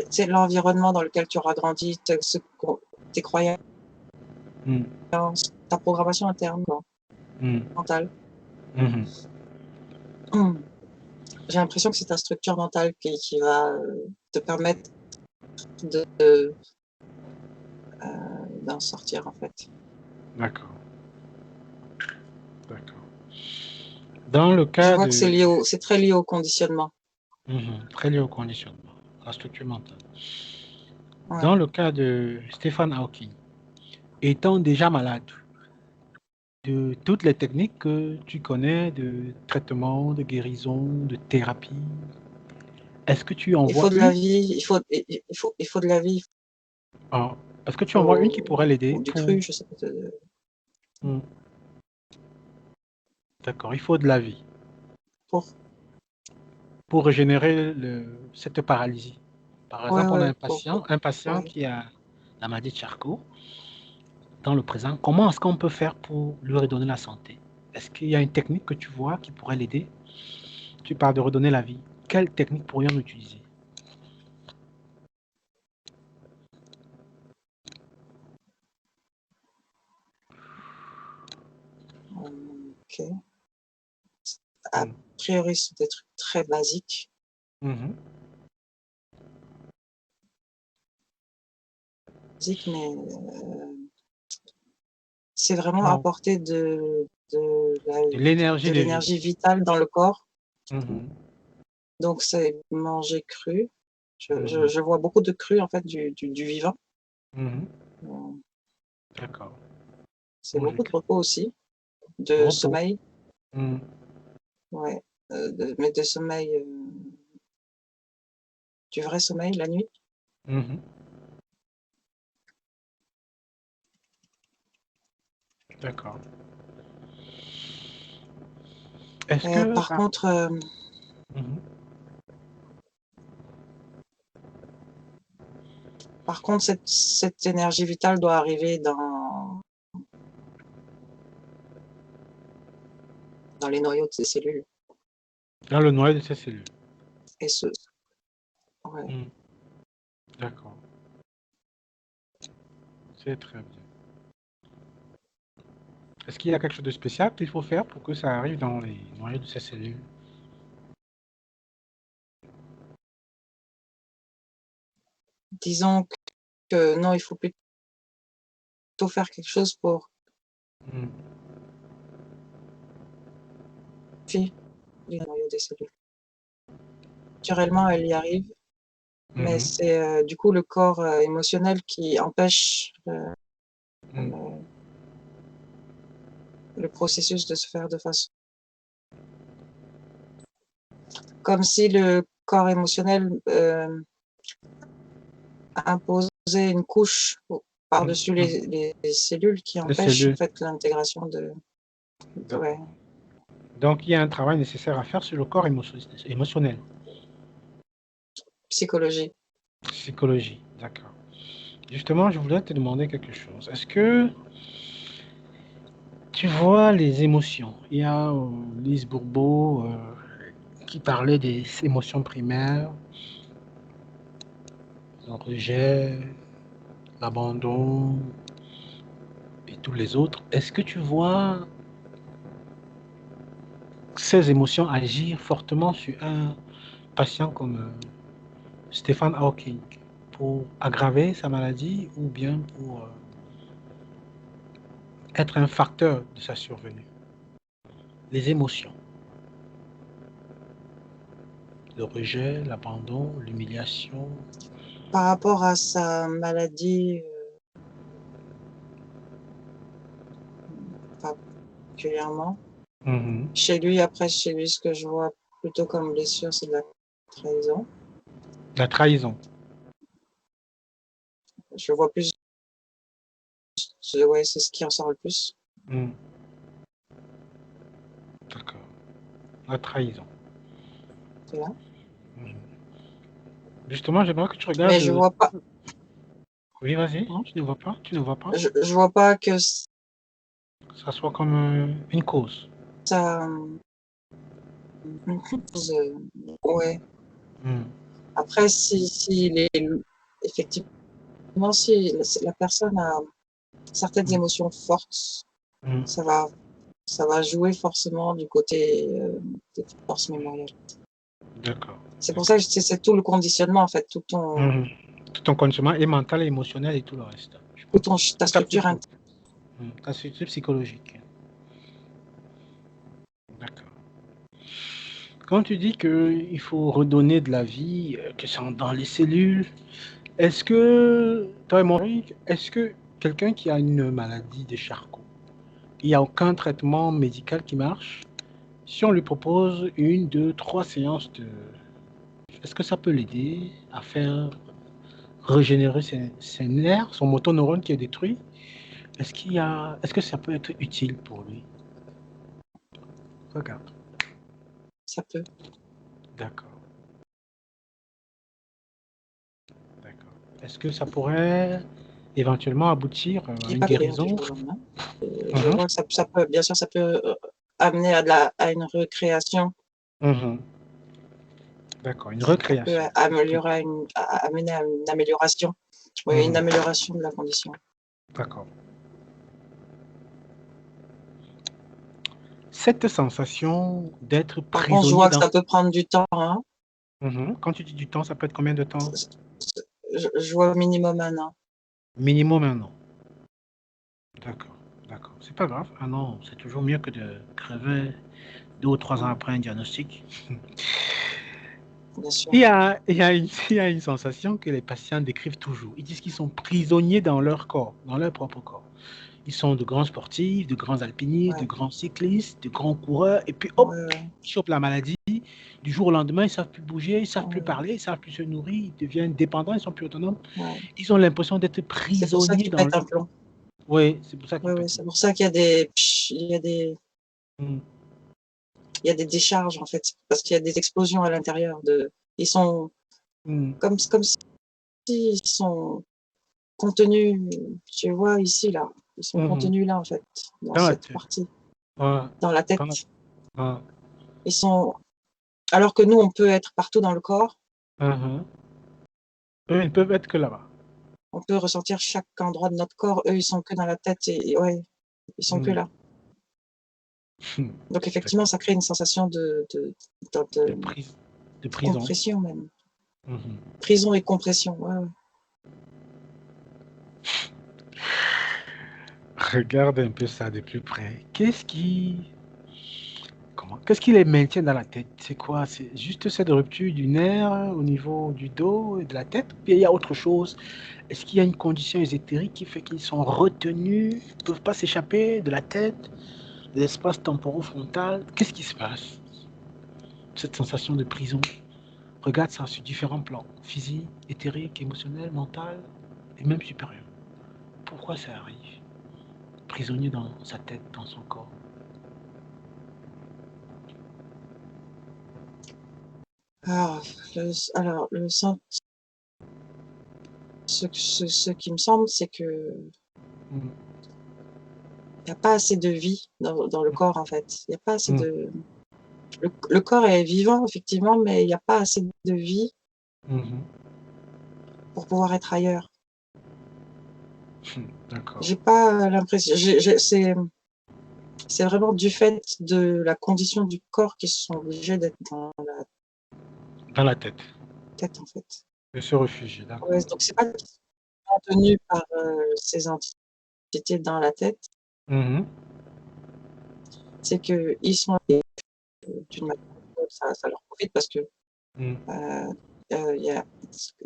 c'est l'environnement dans lequel tu auras grandi, tes croyances, Mhm. ta programmation interne, quoi, Mhm. mentale. Mhm. J'ai l'impression que c'est ta structure mentale qui va te permettre de, d'en sortir en fait. D'accord, d'accord. Dans le Je cas vois que de... c'est très lié au conditionnement. Mhm. Très lié au conditionnement, à la structure mentale. Ouais. Dans le cas de Stephen Hawking, étant déjà malade, de toutes les techniques que tu connais de traitement, de guérison, de thérapie, est-ce que tu en Il vois faut de la une? vie, il faut de la vie, Ah, est-ce que il tu en vois une qui faut, pourrait l'aider ou du pour... cru, je sais pas, Hmm, d'accord, il faut de la vie pour, pour régénérer cette paralysie. Par ouais, exemple, on a ouais, un patient ouais, qui a la maladie de Charcot. dans le présent, comment est-ce qu'on peut faire pour lui redonner la santé? Est-ce qu'il y a une technique que tu vois qui pourrait l'aider? Tu parles de redonner la vie. Quelle technique pourrions-nous utiliser? Ok. A Mm. priori, c'est des trucs très basiques. Mhm. Mais c'est vraiment Non, apporter de de l'énergie de vie. l'énergie vitale dans le corps. Mhm. Donc, c'est manger cru. Mhm. Je vois beaucoup de cru, en fait, du vivant. Mhm. Euh, D'accord. C'est Bon, beaucoup de repos aussi, de repos. sommeil. Mhm. Ouais. Mais de sommeil, du vrai sommeil la nuit. Mhm. D'accord. Est-ce que... Par contre, Mhm. cette énergie vitale doit arriver dans les noyaux de ces cellules. Dans le noyau de ces cellules. Et ouais. Mhm. D'accord. C'est très bien. Est-ce qu'il y a quelque chose de spécial qu'il faut faire pour que ça arrive dans les noyaux de ces cellules? Disons que non, il faut plutôt faire quelque chose pour Mhm. les noyaux des cellules. Naturellement, elle y arrive, mais Mhm. c'est du coup le corps émotionnel qui empêche Mhm. le processus de se faire de façon. Comme si le corps émotionnel imposait une couche par-dessus Mhm. les cellules qui Les empêche en cellules. fait l'intégration ouais, D'accord. Donc, il y a un travail nécessaire à faire sur le corps émotionnel. psychologie. Psychologie. D'accord. Justement, je voulais te demander quelque chose. Est-ce que tu vois les émotions? Il y a Lise Bourbeau qui parlait des émotions primaires, le rejet, l'abandon et tous les autres. Est-ce que tu vois ces émotions agir fortement sur un patient comme Stephen Hawking pour aggraver sa maladie ou bien pour être un facteur de sa survenue? Les émotions, le rejet, l'abandon, l'humiliation. Par rapport à sa maladie, pas particulièrement. Mhm. Chez lui, ce que je vois plutôt comme blessure, c'est de la trahison. La trahison. Je vois plus, ouais, c'est ce qui ressort le plus. Mhm. D'accord. La trahison. C'est là. Mhm. Justement, j'aimerais que tu regardes Mais je le... vois pas, Oui, vas-y, hein, tu ne vois pas, tu ne vois pas. je vois pas que Ça soit comme une cause. ça, ouais. Mhm. Après, effectivement, si la personne a certaines Mhm. émotions fortes, Mhm. ça va, ça va jouer forcément du côté des forces mémorielles. D'accord, C'est pour ça d'accord. que c'est tout le conditionnement, en fait, Mhm. Tout ton conditionnement est mental, émotionnel et tout le reste. Je comprends. ta Tout à fait structure faux. interne. Ta structure psychologique. D'accord. Quand tu dis qu'il faut redonner de la vie, que c'est dans les cellules, est-ce que, toi et mon Eric, est-ce que quelqu'un qui a une maladie de Charcot, il n'y a aucun traitement médical qui marche? Si on lui propose une, deux, trois séances de... Est-ce que ça peut l'aider à faire régénérer ses nerfs, son motoneurone qui est détruit? Est-ce que ça peut être utile pour lui? Regarde. Ça peut. D'accord, d'accord. Est-ce que ça pourrait éventuellement aboutir à J'ai une pas guérir du guérison. jour au lendemain. Je Mhm, vois que ça peut, bien sûr, ça peut amener à une recréation. mhm. D'accord, une Ça peut recréation. amener à une amélioration. Oui, une Mhm, amélioration de la condition. d'accord. Cette sensation d'être Par contre, je prisonnier vois que dans... ça peut prendre du temps, hein. Mhm. Quand tu dis du temps, ça peut être combien de temps? Je vois au minimum 1 an. Minimum 1 an. D'accord, d'accord. C'est pas grave. 1 an, c'est toujours mieux que de crever 2 ou 3 ans Mmh, après un diagnostic. bien sûr. Il y a une sensation que les patients décrivent toujours. Ils disent qu'ils sont prisonniers dans leur corps, dans leur propre corps. Ils sont de grands sportifs, de grands alpinistes, de Ouais, grands cyclistes, de grands coureurs, et puis hop, ouais, ouais, ils chopent la maladie. Du jour au lendemain, ils ne savent plus bouger, ils ne savent plus ouais, parler, ils ne savent plus se nourrir, ils deviennent dépendants, ils ne sont plus autonomes. ouais. Ils ont l'impression d'être C'est pour ça prisonniers qu'ils dans le... pètent un plomb. Oui, c'est pour ça qu'ils Ouais, ouais, pètent. c'est pour ça qu'il y a des Mm, il y a des décharges, en fait, parce qu'il y a des explosions à l'intérieur de ils sont mm, comme s'ils sont contenus, tu vois ici, là, ils sont mhm. contenus là, en fait, dans Dans la cette tête. partie, Ouais, dans la dans la- tête. ouais. Ils sont alors que nous, on peut être partout dans le corps, Mhm. Eux, ils peuvent être que là-bas. on peut ressentir chaque endroit de notre corps. Eux, ils sont que dans la tête et ouais, ils sont que Mm. là. Donc effectivement, D'accord. ça crée une sensation De de prise, de prison. compression même. Mhm. Prison et compression, ouais, ouais. Regarde un peu ça de plus près. Qu'est-ce qui les maintient dans la tête? C'est quoi? C'est juste cette rupture du nerf au niveau du dos et de la tête? Ou bien il y a autre chose? Est-ce qu'il y a une condition ésotérique qui fait qu'ils sont retenus, ils ne peuvent pas s'échapper de la tête, de l'espace temporofrontal? Qu'est-ce qui se passe? Cette sensation de prison. Regarde ça sur différents plans, physique, éthérique, émotionnel, mental et même supérieur. Pourquoi ça arrive? Prisonnier dans sa tête, dans son corps. Alors, le sens ce qui me semble, c'est qu'il Mm, y a pas assez de vie dans le corps, en fait. Il y a pas assez mm, de le corps est vivant effectivement, mais il y a pas assez de vie mhm. pour pouvoir être ailleurs. D'accord. J'ai pas l'impression j'ai c'est vraiment du fait de la condition du corps qu'ils sont obligés d'être dans la Dans la tête. tête, en fait. De se réfugier, Ouais, d'accord. donc c'est pas qu'ils sont tenus par, ces entités dans la tête, Mhm, c'est qu'ils sont d'une manière ou d'une autre, ça leur profite parce que, mm, il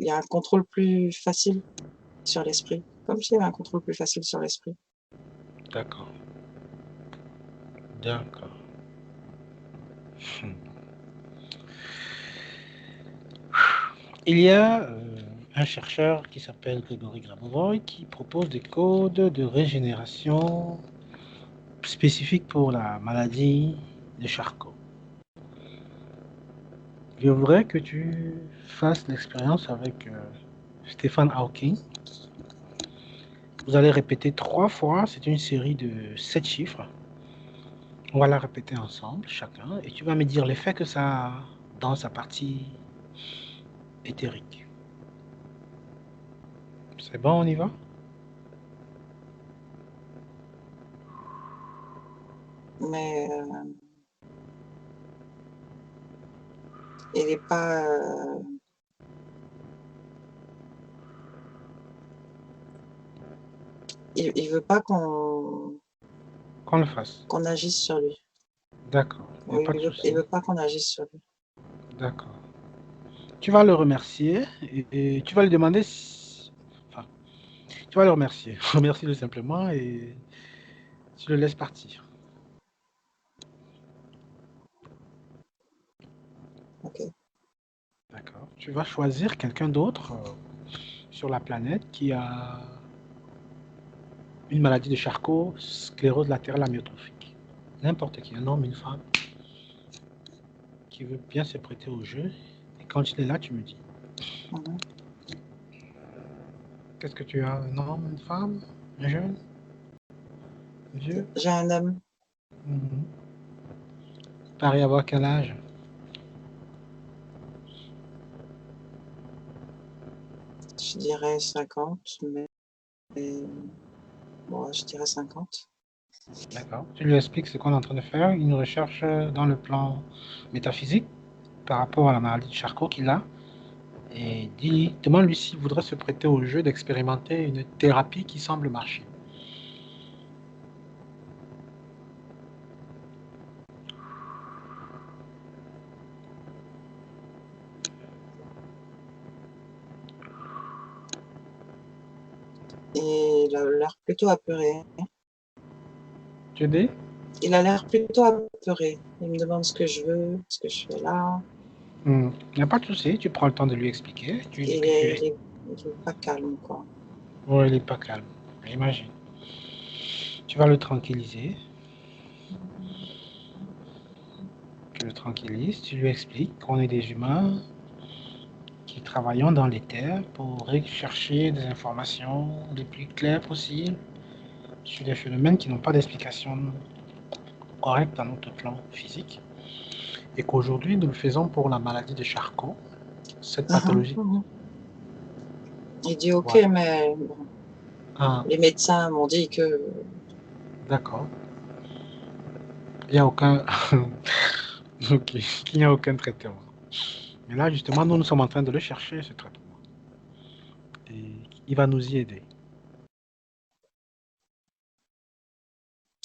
y a un contrôle plus facile sur l'esprit, comme s'il y avait un contrôle plus facile sur l'esprit. d'accord. D'accord. Hmm. Il y a un chercheur qui s'appelle Grégory Grabovoi qui propose des codes de régénération spécifiques pour la maladie de Charcot. Je voudrais que tu fasses l'expérience avec Stephen Hawking. Vous allez répéter 3 fois, c'est une série de 7 chiffres. On va la répéter ensemble, chacun, et tu vas me dire l'effet que ça a dans sa partie éthérique. C'est bon, on y va? Mais, il est pas, il veut pas Qu'on le fasse. qu'on agisse sur lui. D'accord, il n'y a Oui, pas de il souci. veut pas qu'on agisse sur lui. D'accord. Tu vas le remercier et tu vas lui demander enfin, tu vas le remercier. Remercie-le simplement et tu le laisses partir. OK. D'accord. Tu vas choisir quelqu'un d'autre sur la planète qui a une maladie de Charcot, sclérose latérale amyotrophique. N'importe qui, un homme, une femme, qui veut bien se prêter au jeu. Et quand il est là, tu me dis. Mmh. Qu'est-ce que tu as? Un homme, une femme? Un jeune? Un vieux? J'ai un homme. Mhm. Pareil, avoir quel âge? Je dirais 50, mais bon, je dirais 50. D'accord. Tu lui expliques ce qu'on est en train de faire, une recherche dans le plan métaphysique par rapport à la maladie de Charcot qu'il a. Et demande-lui s'il voudrait se prêter au jeu d'expérimenter une thérapie qui semble marcher. Et il a l'air plutôt apeuré. Tu dis? Il a l'air plutôt apeuré. Il me demande ce que je veux, ce que je fais là. Il n'y a pas de souci, tu prends le temps de lui expliquer. Tu lui dis Il que tu est, es. il est pas calme, quoi. Ouais, il n'est pas calme, j'imagine. Tu vas le tranquilliser. Tu le tranquillises, tu lui expliques qu'on est des humains qui travaillons dans les terres pour rechercher des informations les plus claires possibles sur des phénomènes qui n'ont pas d'explication correcte dans notre plan physique. Et qu'aujourd'hui, nous le faisons pour la maladie de Charcot, cette pathologie. Il dit ok, Voilà. mais bon, Ah, les médecins m'ont dit que d'accord. Il n'y a aucun. Ok, qu'il n'y a aucun traitement. Mais là, justement, nous sommes en train de le chercher, ce traitement. Et il va nous y aider.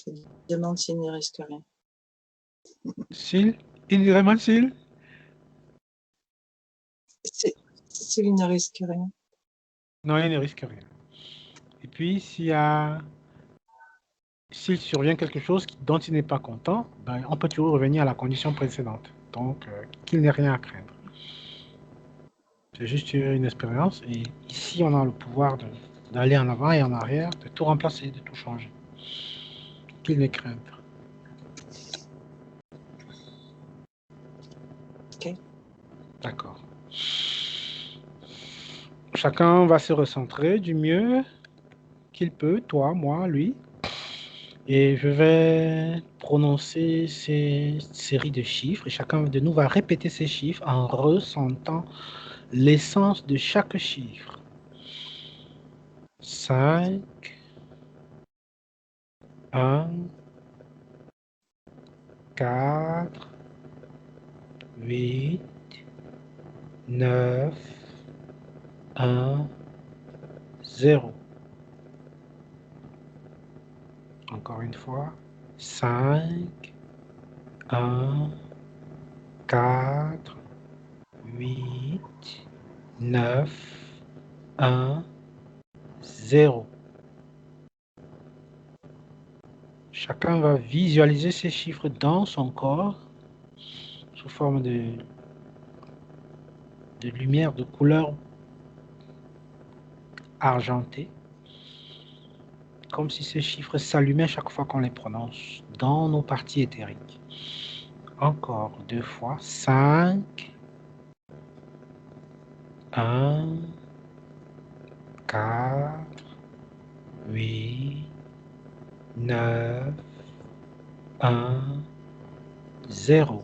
il demande s'il ne risque rien. S'il, il dirait mal s'il. S'il ne risque rien. Non, il ne risque rien. Et puis, s'il survient quelque chose dont il n'est pas content, ben, on peut toujours revenir à la condition précédente. Donc, qu'il n'ait rien à craindre. C'est juste une expérience. Et ici, on a le pouvoir d'aller en avant et en arrière, de tout remplacer, de tout changer. Qu'il n'ait crainte. Ok. D'accord. Chacun va se recentrer du mieux qu'il peut, toi, moi, lui. Et je vais prononcer ces séries de chiffres et chacun de nous va répéter ces chiffres en ressentant l'essence de chaque chiffre. 5, 1, 4, 8, 9, 1, 0. Encore une fois. 5, 1, 4, 8, 9, 1, 0. Chacun va visualiser ces chiffres dans son corps sous forme de lumière de couleur argentée, comme si ces chiffres s'allumaient chaque fois qu'on les prononce dans nos parties éthériques. Encore 2 fois. 5, 1, 4, 8, 9, 1, 0.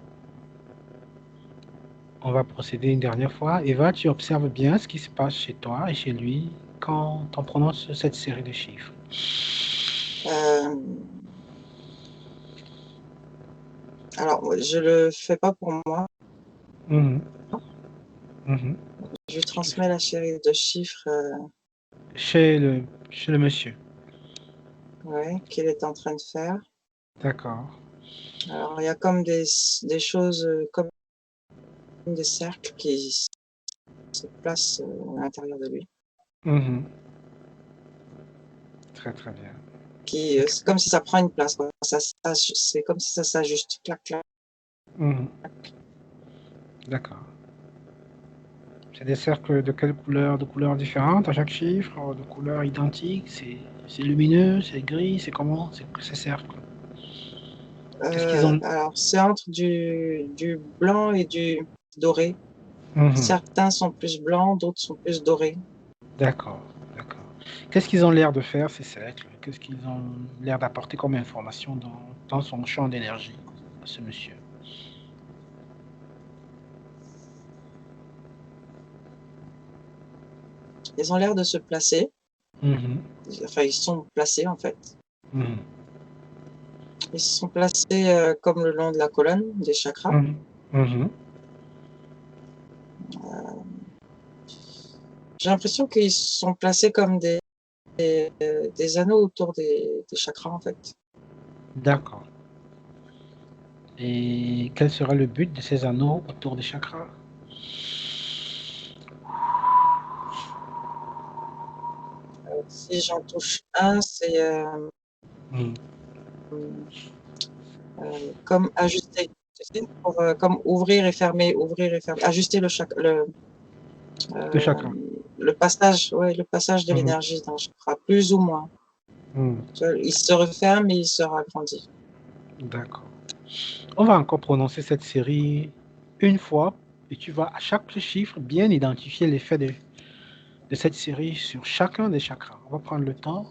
On va procéder une dernière fois. Eva, tu observes bien ce qui se passe chez toi et chez lui quand on prononce cette série de chiffres. Alors, je le fais pas pour moi. Mhm. Mhm. Je lui transmets la série de chiffres Chez le monsieur. ouais, qu'il est en train de faire. D'accord. Alors, il y a comme des choses, comme des cercles qui se placent à l'intérieur de lui. Mhm. Très, très bien. C'est comme si ça prend une place, quoi. C'est comme si ça s'ajuste. Clac, clac. Mhm. D'accord. C'est des cercles de quelle couleur? De couleurs différentes à chaque chiffre, de couleurs identiques? C'est lumineux, c'est gris, c'est comment? Ces cercles. Qu'est-ce qu'ils ont? Alors, c'est entre du blanc et du doré. Mhm. Certains sont plus blancs, d'autres sont plus dorés. D'accord, d'accord. Qu'est-ce qu'ils ont l'air de faire, ces cercles? Qu'est-ce qu'ils ont l'air d'apporter comme information dans son champ d'énergie, ce monsieur? Ils ont l'air de se placer. Mhm, Enfin, ils sont placés, en fait. mhm, Ils sont placés comme le long de la colonne des chakras. mhm, mhm. J'ai l'impression qu'ils sont placés comme des anneaux autour des chakras, en fait. D'accord. Et quel sera le but de ces anneaux autour des chakras? Si j'en touche un, c'est Mhm. comme ajuster, tu sais, comme ouvrir et fermer, ajuster Le euh, chakra. le passage, ouais, le passage de Mhm, l'énergie dans le chakra, plus ou moins. mhm. Tu vois, il se referme et il se ragrandit. D'accord. On va encore prononcer cette série une fois et tu vas à chaque chiffre bien identifier l'effet de cette série sur chacun des chakras. On va prendre le temps,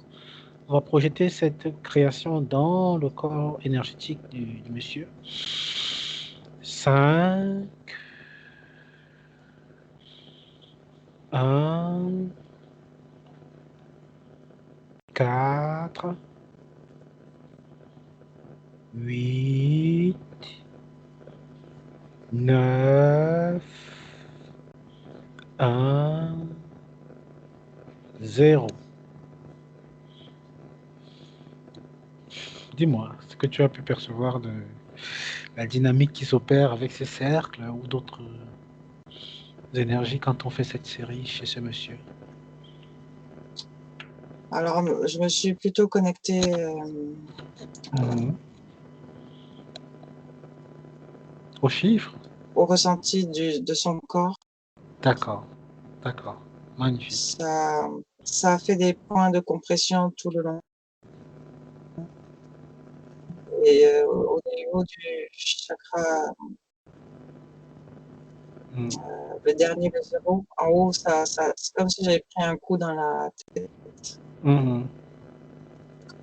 on va projeter cette création dans le corps énergétique du monsieur. 5, 1, 4, 8, 9, 1, 0. Dis-moi ce que tu as pu percevoir de la dynamique qui s'opère avec ces cercles ou d'autres énergies quand on fait cette série chez ce monsieur. Alors, je me suis plutôt connectée Mhm. Au chiffre? au ressenti de son corps. D'accord, d'accord, magnifique. Ça, ça a fait des points de compression tout le long. Et au niveau du chakra, Mhm. le dernier, le zéro, en haut, c'est comme si j'avais pris un coup dans la tête, Mhm.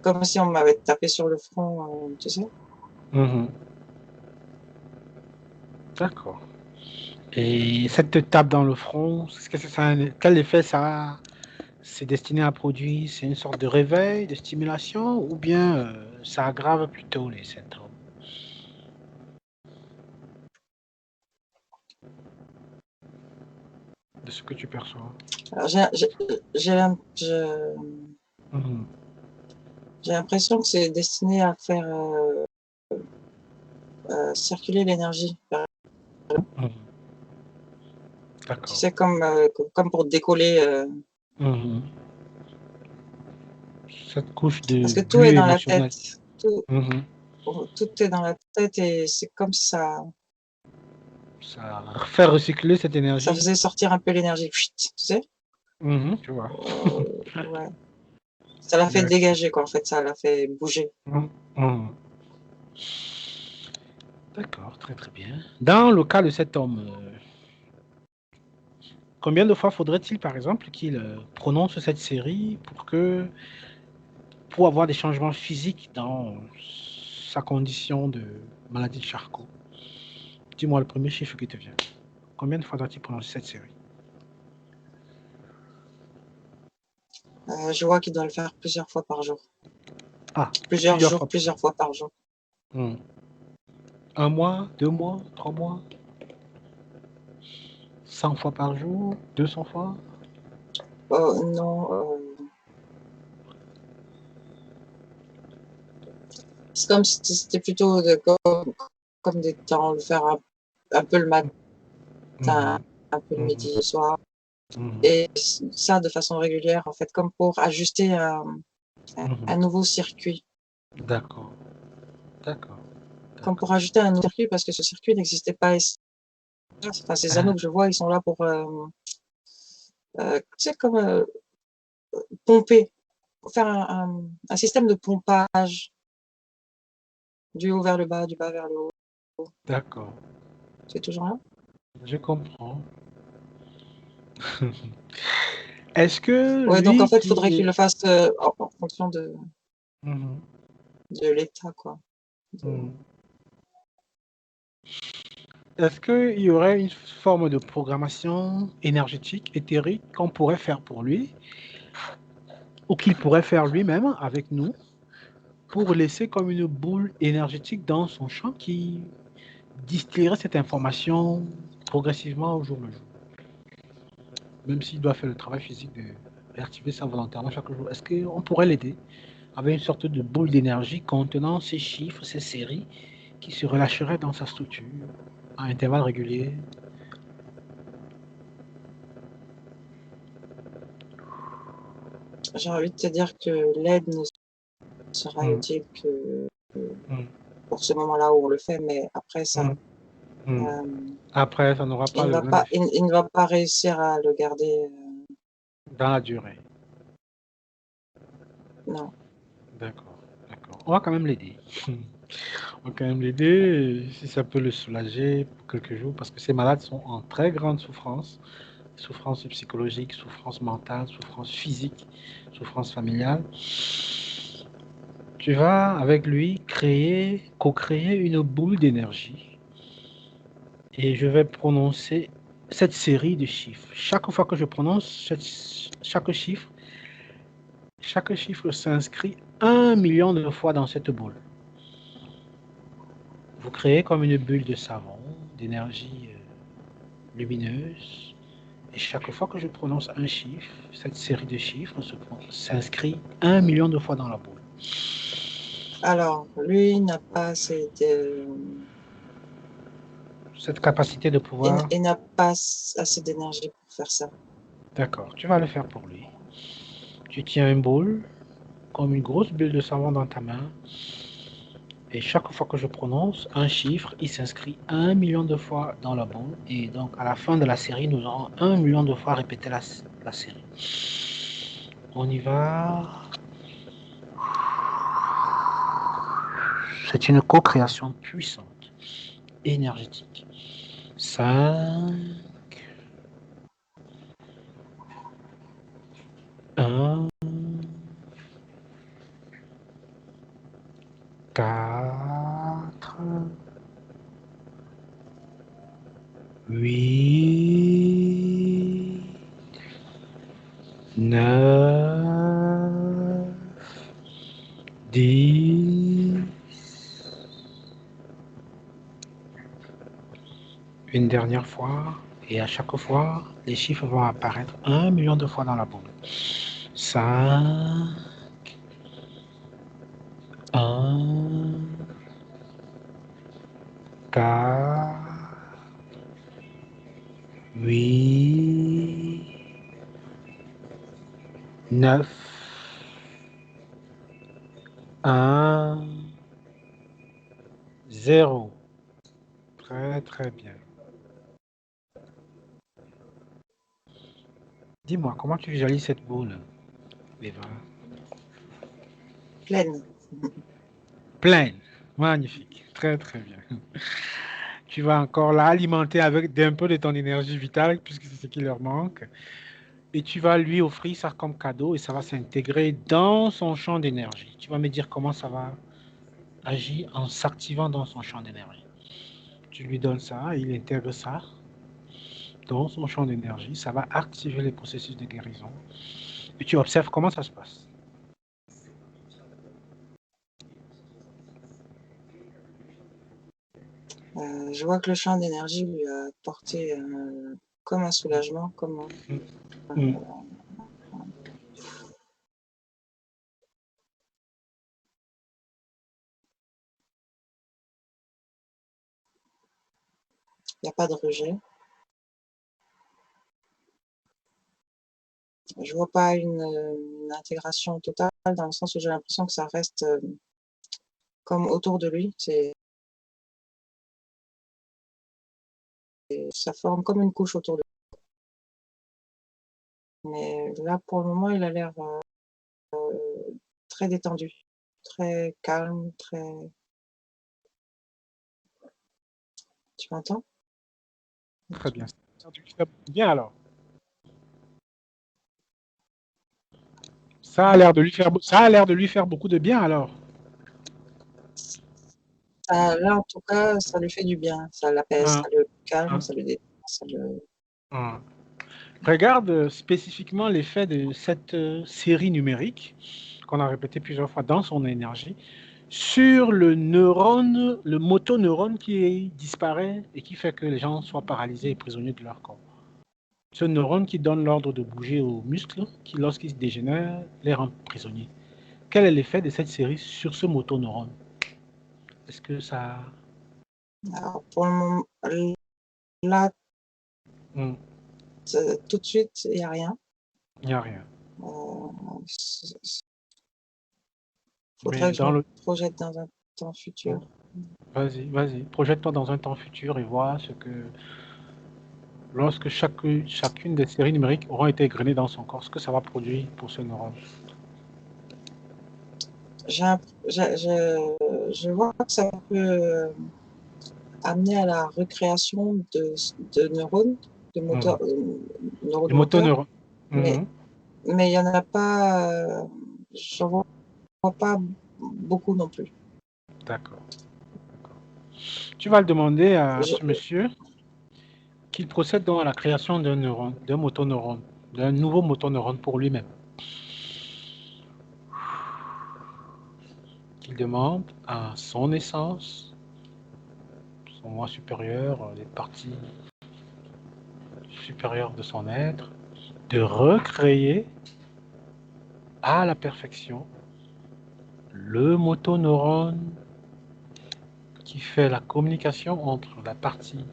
comme si on m'avait tapé sur le front, tu sais. Mhm. D'accord. Et cette tape dans le front, quel effet ça a? C'est destiné à produire, c'est une sorte de réveil, de stimulation, ou bien ça aggrave plutôt les symptômes de ce que tu perçois? Alors, j'ai l'im- je- Mhm. j'ai l'impression que c'est destiné à faire circuler l'énergie. Mhm. Tu D'accord. sais, comme pour décoller, Mhm. Cette couche parce de que tout est bulle dans la tête. émotionnelle. Mhm. Tout est dans la tête et c'est comme ça, Ça fait recycler cette ça énergie. faisait sortir un peu l'énergie, chut, tu sais. Mhm, tu vois. Ouais. Ça l'a fait D'accord. dégager, quoi, en fait, ça l'a fait bouger. Mhm. Mhm. D'accord, très très bien. Dans le cas de cet homme, combien de fois faudrait-il, par exemple, qu'il prononce cette série pour avoir des changements physiques dans sa condition de maladie de Charcot? Dis-moi le premier chiffre qui te vient. Combien de fois doit-il prononcer cette série? Je vois qu'il doit le faire plusieurs fois par jour. Ah, Plusieurs plusieurs jours, fois. plusieurs fois par jour. Hmm. Un mois, 2 mois, 3 mois, 100 fois par jour, 200 fois? Oh non, c'est comme si c'était plutôt comme des temps, le faire un peu le matin, Mhm, un peu le mhm, midi, le soir. mhm, Et ça de façon régulière, en fait, comme pour ajuster un mhm. nouveau circuit. D'accord, d'accord, Comme d'accord. pour ajouter un nouveau circuit, parce que ce circuit n'existait pas. Enfin, ces Ah, anneaux que je vois, ils sont là pour, tu sais, comme pomper, pour faire un système de pompage du haut vers le bas, du bas vers le haut. d'accord, C'est toujours là. je comprends. Est-ce que Ouais, donc en lui fait, il faudrait qui qu'il est... le fasse en fonction Mhm, de l'état, quoi. mhm. Est-ce qu'il y aurait une forme de programmation énergétique, éthérique qu'on pourrait faire pour lui, ou qu'il pourrait faire lui-même avec nous, pour laisser comme une boule énergétique dans son champ qui distillerait cette information progressivement au jour le jour, même s'il doit faire le travail physique de réactiver ça volontairement chaque jour? Est-ce qu'on pourrait l'aider avec une sorte de boule d'énergie contenant ces chiffres, ces séries, qui se relâcheraient dans sa structure à intervalles réguliers? J'ai envie de te dire que l'aide ne sera Hmm, utile que hmm, pour ce moment-là où on le fait, mais après ça, hmm, hmm. euh, Après, ça n'aura pas il ne le va même pas, effet il ne va pas réussir à le garder. dans la durée. Non. D'accord, d'accord. On va quand même l'aider. On va quand même l'aider, si ça peut le soulager pour quelques jours, parce que ces malades sont en très grande souffrance, souffrance psychologique, souffrance mentale, souffrance physique, souffrance familiale. Tu vas avec lui créer, co-créer une boule d'énergie et je vais prononcer cette série de chiffres. Chaque fois que je prononce chaque chiffre s'inscrit 1 million de fois dans cette boule. Vous créez comme une bulle de savon, d'énergie lumineuse. Et chaque fois que je prononce un chiffre, cette série de chiffres s'inscrit 1 million de fois dans la boule. Alors, lui n'a pas assez Cette capacité de pouvoir, il n'a pas assez d'énergie pour faire ça. d'accord, tu vas le faire pour lui. Tu tiens une boule, comme une grosse bulle de savon dans ta main, et chaque fois que je prononce un chiffre, il s'inscrit 1 million de fois dans la boule. Et donc, à la fin de la série, nous aurons 1 million de fois répété la série. On y va. C'est une co-création puissante, énergétique. 5, 1, 4, 8, 9, 10. Une dernière fois, et à chaque fois, les chiffres vont apparaître 1 million de fois dans la boule. 5, 1, 4, 8, 9, 1, 0. Très très bien. Dis-moi, comment tu visualises cette boule, Eva? Pleine. Pleine. Magnifique. Très très bien. Tu vas encore l'alimenter avec un peu de ton énergie vitale, puisque c'est ce qui leur manque. Et tu vas lui offrir ça comme cadeau et ça va s'intégrer dans son champ d'énergie. Tu vas me dire comment ça va agir en s'activant dans son champ d'énergie. Tu lui donnes ça, il intègre ça dans son champ d'énergie. Ça va activer les processus de guérison. Et tu observes comment ça se passe. Je vois que le champ d'énergie lui a apporté comme un soulagement, comme Mm. il n'y a pas de rejet. Je vois pas une intégration totale dans le sens où j'ai l'impression que ça reste comme autour de lui. Ça forme comme une couche autour de lui. Mais là, pour le moment, il a l'air très détendu, très calme, très... Tu m'entends? Très bien. Bien alors. Ça a l'air de lui faire, ça a l'air de lui faire beaucoup de bien alors. Là, en tout cas, ça lui fait du bien. Ça l'apaise, Ah, ça le calme, ah, ça le détend, ça le... ah. Regarde spécifiquement l'effet de cette série numérique qu'on a répété plusieurs fois dans son énergie sur le neurone, le motoneurone qui disparaît et qui fait que les gens soient paralysés et prisonniers de leur corps. Ce neurone qui donne l'ordre de bouger aux muscles, qui lorsqu'ils se dégénèrent, les rend prisonniers. Quel est l'effet de cette série sur ce motoneurone? Est-ce que ça... Alors, pour le moment, là, Hmm, tout de suite, il n'y a rien. il n'y a rien. Faudrait Mais que je dans me le... projette dans un temps futur. Vas-y, vas-y. Projette-toi dans un temps futur et vois ce que... Lorsque chacune des séries numériques auront été égrenées dans son corps, ce que ça va produire pour ce neurone. Je vois que ça peut amener à la recréation de neurones, de Mhm. neurones Les moteurs, motoneurones. mais Mhm. il n'y en a pas, j'en vois pas beaucoup non plus. D'accord. Tu vas le demander à Je- ce monsieur qu'il procède donc à la création d'un neurone, d'un motoneurone, d'un nouveau motoneurone pour lui-même. Qu'il demande à son essence, son moi supérieur, les parties supérieures de son être, de recréer à la perfection le motoneurone qui fait la communication entre la partie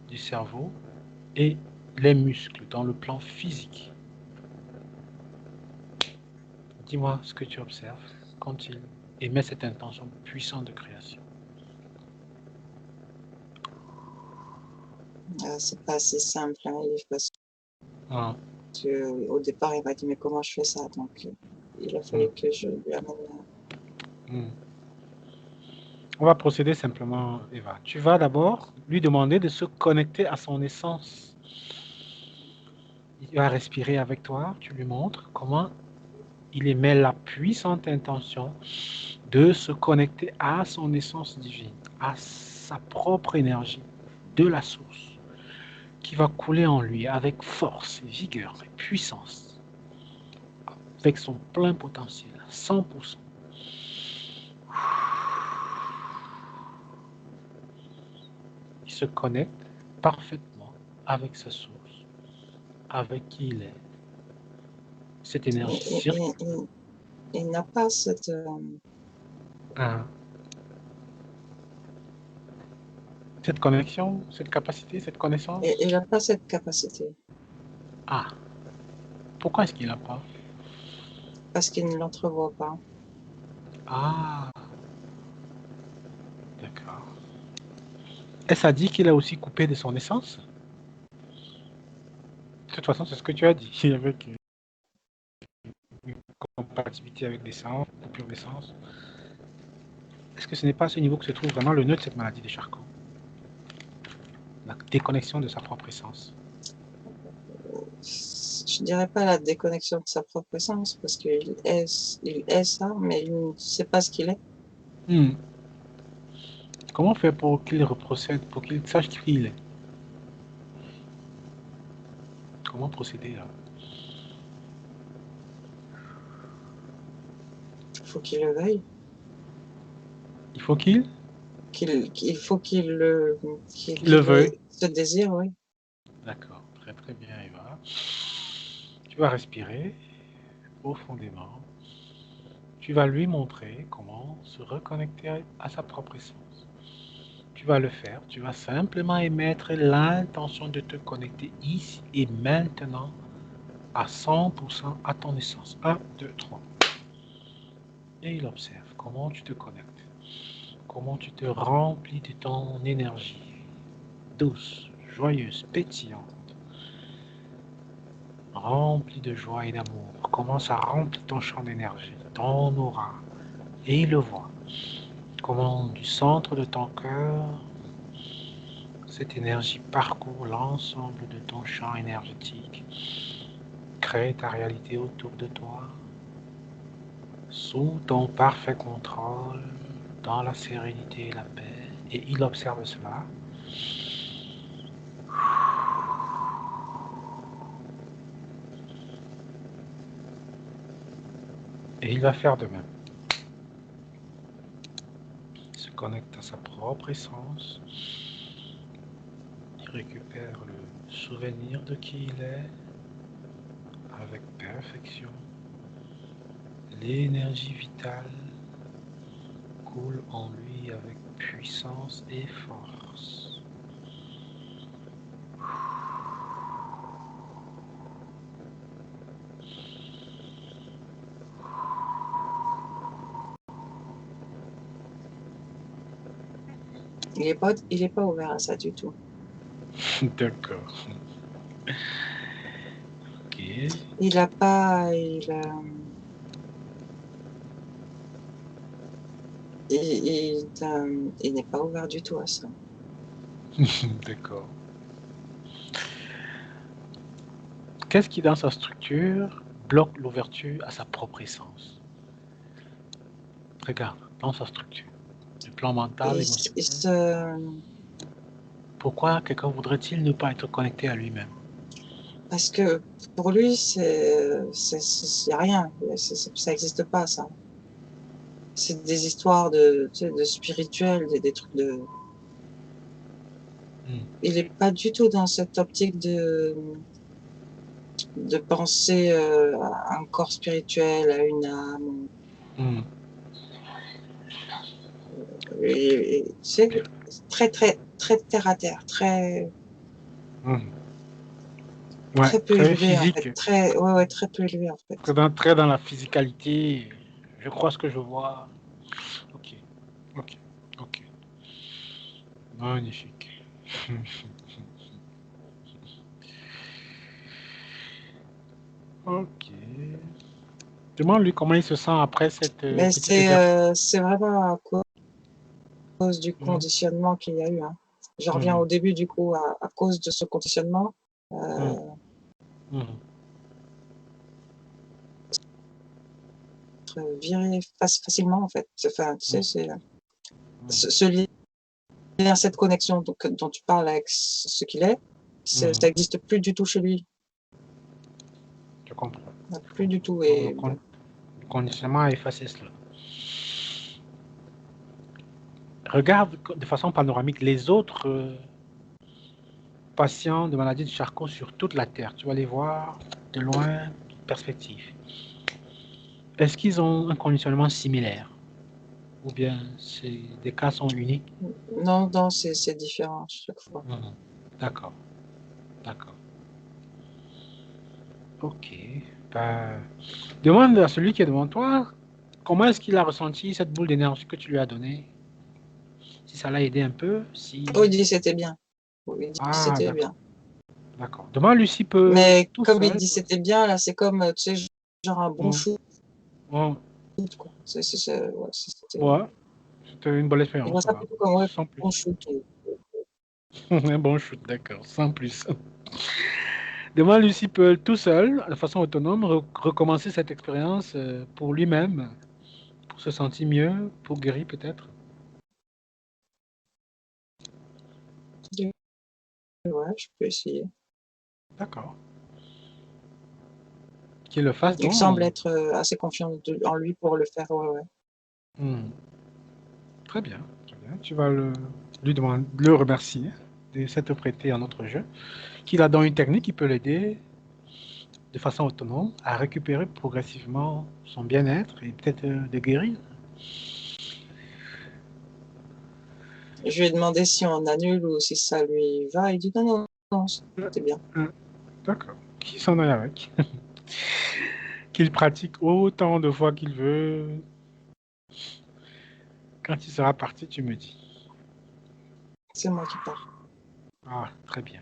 du cerveau et les muscles dans le plan physique. Dis-moi ce que tu observes quand il émet cette intention puissante de création. C'est pas assez simple, hein, parce Ah, que, au départ, il m'a dit mais comment je fais ça? Donc, il a fallu hum, que je lui amène. hum. On va procéder simplement, Eva. Tu vas d'abord lui demander de se connecter à son essence. Il va respirer avec toi, tu lui montres comment il émet la puissante intention de se connecter à son essence divine, à sa propre énergie de la source, qui va couler en lui avec force, vigueur et puissance, avec son plein potentiel, 100%. Il se connecte parfaitement avec sa source, avec qui il est. Cette énergie circule. Il n'a pas cette, Hein. Cette connexion, cette capacité, cette connaissance. il n'a pas cette capacité Ah, pourquoi est-ce qu'il n'a pas? parce qu'il ne l'entrevoit pas. Ah, d'accord. Est-ce a dit qu'il a aussi coupé de son essence? De toute façon, c'est ce que tu as dit, avec une compatibilité avec l'essence, coupure d'essence. Est-ce que ce n'est pas à ce niveau que se trouve vraiment le nœud de cette maladie de Charcot? La déconnexion de sa propre essence. Je dirais pas la déconnexion de sa propre essence parce qu'il est ça, mais il ne sait pas ce qu'il est. Hmm. Comment faire pour qu'il reprocède, pour qu'il sache qui il est? Comment procéder là? Il faut qu'il le veuille. Il faut qu'il Il faut qu'il le, le qu'il ait veuille. ce désir, oui. D'accord, très très bien, Eva. Tu vas respirer profondément. Tu vas lui montrer comment se reconnecter à sa propre essence. Tu vas le faire. Tu vas simplement émettre l'intention de te connecter ici et maintenant à 100% à ton essence. Un, 2, 3. Et il observe comment tu te connectes, comment tu te remplis de ton énergie douce, joyeuse, pétillante, remplie de joie et d'amour. Commence à remplir ton champ d'énergie, ton aura. Et il le voit. Comment du centre de ton cœur, cette énergie parcourt l'ensemble de ton champ énergétique, crée ta réalité autour de toi, sous ton parfait contrôle, dans la sérénité et la paix. Et il observe cela. Et il va faire de même. Il se connecte à sa propre essence. Il récupère le souvenir de qui il est avec perfection. L'énergie vitale coule en lui avec puissance et force. Il est pas ouvert à ça du tout. D'accord. Ok. Il a pas, il a, il n'est pas ouvert du tout à ça. D'accord. Qu'est-ce qui, dans sa structure, bloque l'ouverture à sa propre essence? Regarde, dans sa structure, le plan mental, Il émotionnel. se, Pourquoi quelqu'un voudrait-il ne pas être connecté à lui-même? parce que pour lui, c'est rien. Ça n'existe pas, ça. C'est des histoires de, tu sais, de spirituel, des trucs de. Il n'est pas du tout dans cette optique de penser à un corps spirituel, à une âme. Hmm. C'est très, très, très terre à terre, très, Hmm. Ouais, très peu très élevé, en fait. physique. Ouais, très peu élevé, en fait. Très dans la physicalité. Je crois ce que je vois. Ok, ok, ok. Magnifique. Ok. Demande-lui comment il se sent après cette Mais petite exercice. c'est vraiment à cause du Hmm. conditionnement qu'il y a eu, hein. Je reviens Hmm. au début, du coup, à cause de ce conditionnement, Hmm. Hmm. être viré facilement, en fait. Enfin, tu sais, c'est Hmm. ce lien, cette connexion dont tu parles avec ce qu'il est, ça Hmm. n'existe plus du tout chez lui. Je comprends. Je Plus du comprends. tout. Donc, Et bon, le conditionnement a effacé cela. Regarde de façon panoramique les autres patients de maladie de Charcot sur toute la Terre. Tu vas les voir de loin, perspective. Est-ce qu'ils ont un conditionnement similaire? Ou bien des cas sont uniques? non, non, c'est différent chaque fois. Mhm. D'accord, d'accord. Ok. Ben, demande à celui qui est devant toi comment est-ce qu'il a ressenti cette boule d'énergie que tu lui as donnée. Si ça l'a aidé un peu, si... Oh, il dit c'était bien. Oh, il dit Ah, c'était d'accord, bien. d'accord. Demande-lui s'il peut Mais tout comme il seul. dit c'était bien, là, c'est comme, tu sais, genre un bon Mm, shoot, mm, quoi. Ouais, c'était. ouais, c'était une bonne Je expérience, vois ça ça va. plutôt comme ouais, Sans plus. bon shoot. Un bon shoot, d'accord, sans plus. Demande-lui s'il peut tout seul, de façon autonome, recommencer cette expérience pour lui-même, pour se sentir mieux, pour guérir peut-être. Ouais, je peux essayer. D'accord. Qu'il le fasse Il semble donc. être assez confiant en lui pour le faire. Ouais, ouais. Hmm. Très bien, très bien. Tu vas lui demander, le remercier de s'être prêté à notre jeu, qu'il a dans une technique qui peut l'aider de façon autonome à récupérer progressivement son bien-être et peut-être de guérir. Je lui ai demandé si on annule ou si ça lui va. Il dit non, non, non, Euh, c'était bien. D'accord. Qu'il s'en aille avec. Qu'il pratique autant de fois qu'il veut. Quand il sera parti, tu me dis. C'est moi qui pars. Ah, très bien.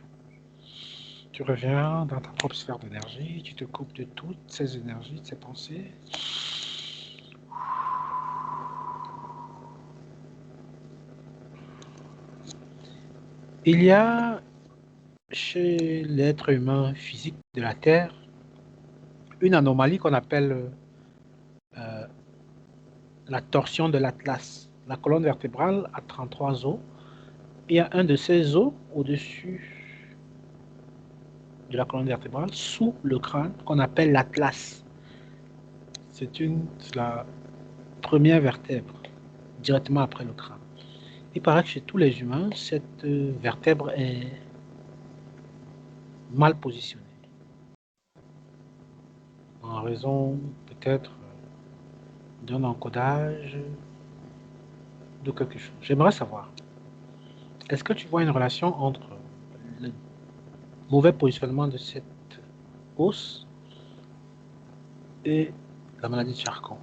Tu reviens dans ta propre sphère d'énergie, tu te coupes de toutes ces énergies, de ces pensées. Il y a chez l'être humain physique de la Terre une anomalie qu'on appelle euh, la torsion de l'atlas. La colonne vertébrale a 33 os. Il y a un de ces os au-dessus de la colonne vertébrale, sous le crâne, qu'on appelle l'atlas. C'est la première vertèbre, directement après le crâne. Il paraît que chez tous les humains, cette vertèbre est mal positionnée. En raison peut-être d'un encodage de quelque chose. J'aimerais savoir, est-ce que tu vois une relation entre le mauvais positionnement de cette os et la maladie de Charcot?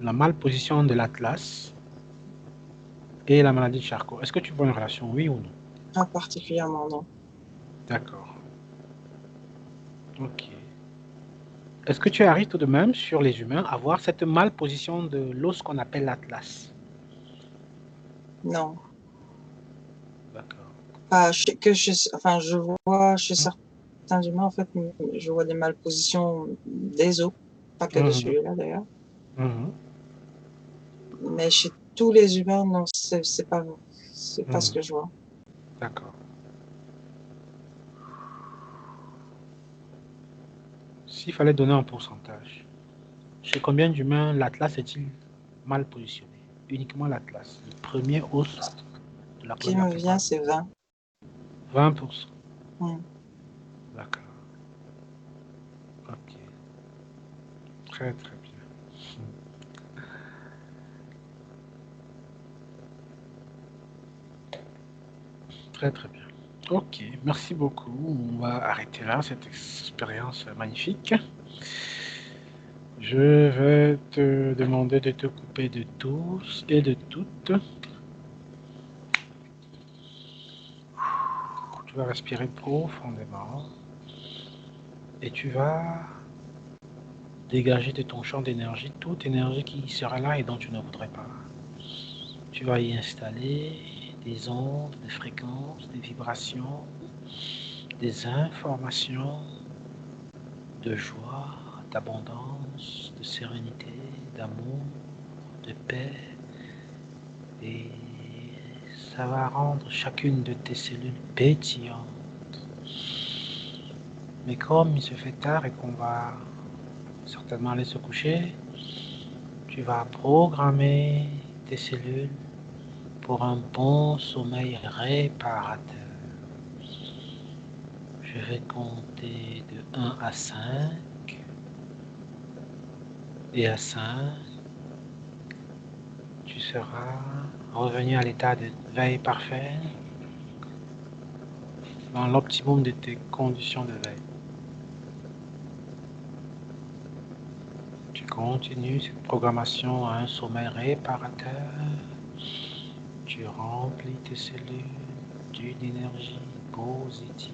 La malposition de l'atlas et la maladie de Charcot. Est-ce que tu vois une relation, oui ou non? Pas particulièrement, non. D'accord. Ok. Est-ce que tu arrives tout de même sur les humains à voir cette malposition de l'os qu'on appelle l'atlas? Non. D'accord. Enfin, je vois chez certains humains, en fait, je vois des malpositions des os, pas que de Mhm. celui-là d'ailleurs. Mhm. Mais chez tous les humains, non, c'est pas ce Mhm. que je vois. D'accord. S'il fallait donner un pourcentage, chez combien d'humains l'atlas est-il mal positionné? Uniquement l'atlas, le premier os de la Ce qui colonne me vient, vertébrale. c'est 20. 20%. Hmm. D'accord. Ok. Très très bien. Très très bien. Ok, merci beaucoup. On va arrêter là cette expérience magnifique. Je vais te demander de te couper de tous et de toutes. Tu vas respirer profondément et tu vas dégager de ton champ d'énergie toute énergie qui sera là et dont tu ne voudrais pas. Tu vas y installer des ondes, des fréquences, des vibrations, des informations de joie, d'abondance, de sérénité, d'amour, de paix. Et ça va rendre chacune de tes cellules pétillantes. Mais comme il se fait tard et qu'on va certainement aller se coucher, tu vas programmer tes cellules pour un bon sommeil réparateur. Je vais compter de 1 à 5. Et à 5, tu seras revenu à l'état de veille parfaite dans l'optimum de tes conditions de veille. Tu continues cette programmation à un sommeil réparateur. Tu remplis tes cellules d'une énergie positive,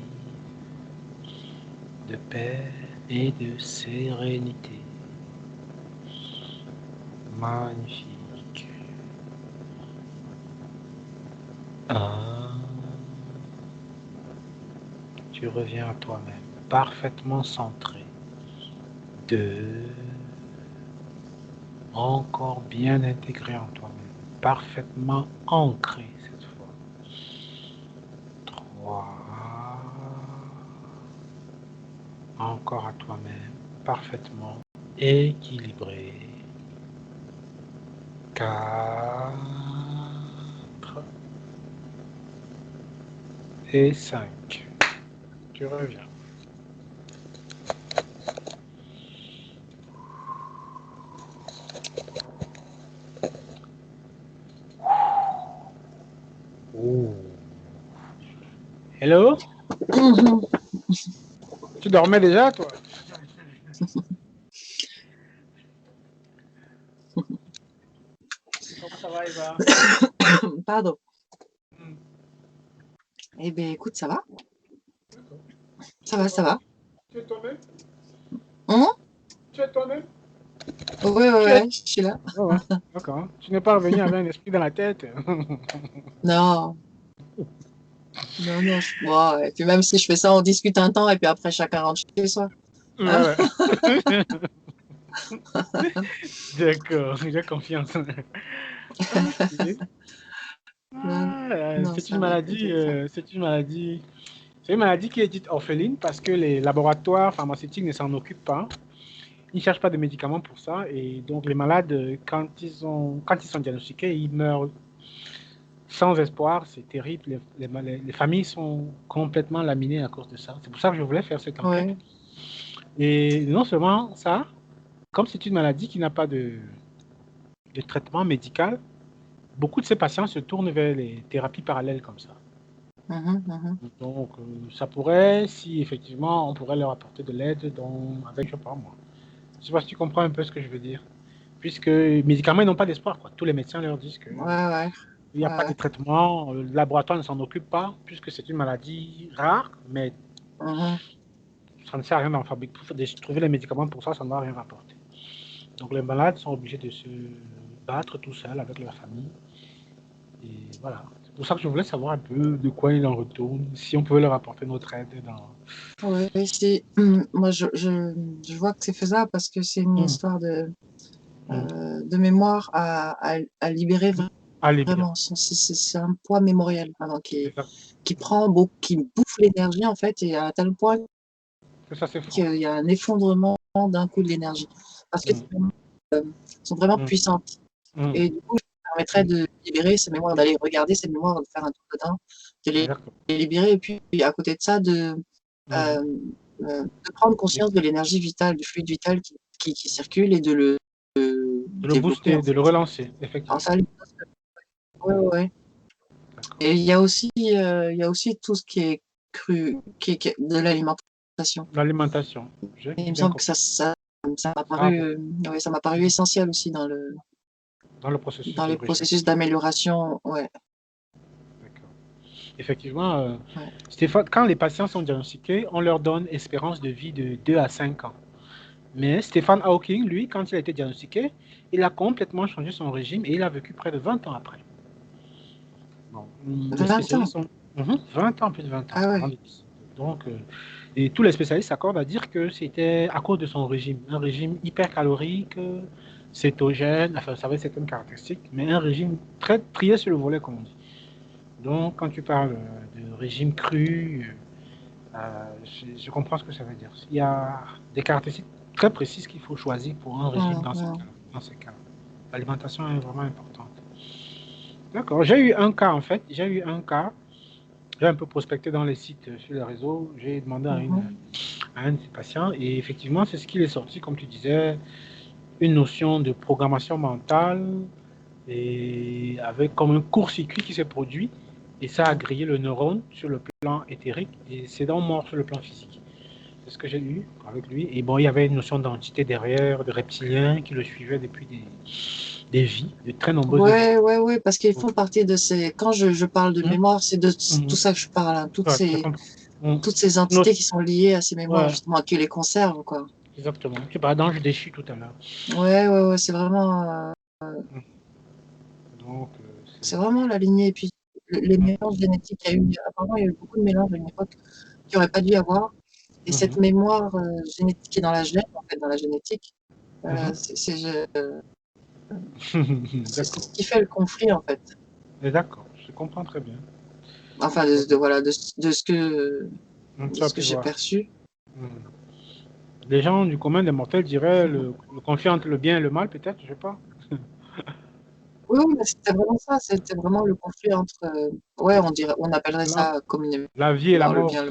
de paix et de sérénité. Magnifique. 1. Tu reviens à toi-même, parfaitement centré. 2. Encore bien intégré en toi-même, parfaitement ancré cette fois. 3. Encore à toi-même, parfaitement équilibré. 4 et 5. Tu reviens. Oh. Hello? Tu dormais déjà, toi? Comment ça va, Eva? Pardon. Hmm. Eh bien, écoute, ça va? D'accord. Ça va, ça va. Tu es toi-même? Hum? Tu es toi-même? Ouais, Tu es... je suis là. Ouais, ouais. D'accord. Tu n'es pas revenu avec un esprit dans la tête. Non, Non, non, ouais. Et puis même si je fais ça, on discute un temps et puis après chacun rentre chez soi. Hein. Voilà. D'accord, j'ai confiance. Ok. Non, Ah, non, c'est ça une va, maladie, t'inquiète pas. c'est une maladie qui est dite orpheline parce que les laboratoires pharmaceutiques ne s'en occupent pas. Ils ne cherchent pas de médicaments pour ça et donc les malades, quand ils sont diagnostiqués, ils meurent sans espoir. C'est terrible. Les familles sont complètement laminées à cause de ça. C'est pour ça que je voulais faire cette enquête. Ouais. Et non seulement ça, comme c'est une maladie qui n'a pas de traitement médical, beaucoup de ces patients se tournent vers les thérapies parallèles comme ça. Mhm, mhm. Donc, ça pourrait, si effectivement on pourrait leur apporter de l'aide avec, je sais pas moi. Je sais pas si tu comprends un peu ce que je veux dire. Puisque les médicaments, ils n'ont pas d'espoir, quoi. Tous les médecins leur disent qu'il Ouais, ouais, n'y a ouais, pas de ouais. traitement, le laboratoire ne s'en occupe pas, puisque c'est une maladie rare, mais Mhm. ça ne sert à rien d'en fabriquer. Pour trouver les médicaments pour ça, ça ne va rien rapporter. Donc, les malades sont obligés de se battre tout seuls avec leur famille. Et voilà. C'est pour ça que je voulais savoir un peu de quoi il en retourne, si on pouvait leur apporter notre aide dans. Ouais, moi je vois que c'est faisable parce que c'est une Hum, histoire hum. de mémoire à libérer À libérer. vraiment. C'est un poids mémoriel vraiment Exact. qui prend beaucoup, qui bouffe l'énergie en fait, et à tel point Que ça, c'est fort. qu'il y a un effondrement d'un coup de l'énergie. Parce que Hum, sont vraiment hum, puissantes. hum. Et du coup, ça permettrait de libérer ces mémoires, d'aller regarder ces mémoires, de faire un tour dedans, de Exactement. les libérer, et puis à côté de ça, Hum. euh, de prendre conscience de l'énergie vitale, du fluide vital qui circule, et de le De le développer booster, en de le fait. relancer, Alors effectivement. ça, ouais, ouais. D'accord. Et il y a aussi tout ce qui est cru, qui est de l'alimentation. L'alimentation, j'ai Et il me bien semble que compris. ça m'a Ah paru, bon, ouais, ça m'a paru essentiel aussi dans le processus dans de les recherche. processus d'amélioration. Ouais, D'accord. Effectivement, ouais. Stéphane, quand les patients sont diagnostiqués, on leur donne espérance de vie de 2 à 5 ans. Mais Stephen Hawking, lui, quand il a été diagnostiqué, il a complètement changé son régime et il a vécu près de 20 ans après. Bon, les 20 ans. spécialistes sont 20 ans, plus de 20 ans Ah avant ouais. de décéder. Donc, et tous les spécialistes s'accordent à dire que c'était à cause de son régime, un régime hypercalorique, cétogène, enfin, ça avait certaines caractéristiques, mais un régime très trié sur le volet, comme on dit. Donc, quand tu parles de régime cru, je comprends ce que ça veut dire. Il y a des caractéristiques très précises qu'il faut choisir pour un régime Hum, dans ces hum. cas-là. Dans ces cas-là. L'alimentation est vraiment importante. D'accord. J'ai eu un cas, en fait. J'ai un peu prospecté dans les sites sur les réseaux. J'ai demandé Mhm. à un de ces patients et effectivement, c'est ce qu'il est sorti, comme tu disais, une notion de programmation mentale et avec comme un court-circuit qui s'est produit et ça a grillé le neurone sur le plan éthérique et c'est donc mort sur le plan physique. C'est ce que j'ai eu avec lui. Et bon, il y avait une notion d'entité derrière, de reptilien qui le suivait depuis des vies, de très nombreuses vies. Ouais, ouais, ouais, parce qu'ils font partie de ces. Quand je parle de Hum, mémoire, c'est de tout hum, ça que je parle, hein. ouais, je comprends. Hum. Toutes ces Nos- entités qui sont liées à ces mémoires, ouais, justement, qui les conservent, quoi. exactement. Tu parles d'ange déchu tout à l'heure. Ouais, ouais, ouais, c'est vraiment, Hum. Donc, c'est vraiment la lignée. Et puis, les mélanges génétiques, apparemment, il y a eu beaucoup de mélanges à une époque qui n'aurait pas dû y avoir. Et cette mhm, mémoire génétique qui est dans la gène, en fait, dans la génétique, mhm. c'est D'accord. ce qui fait le conflit, en fait. Et d'accord, je comprends très bien. Enfin, Donc, voilà, tu de as ce que pu j'ai voir. perçu. Mhm. Les gens du commun des mortels diraient le conflit entre le bien et le mal, peut-être, je sais pas. Oui, oui, mais c'était vraiment ça. C'était vraiment le conflit entre, ouais, on appellerait La, ça communément la vie et la le mort. bien,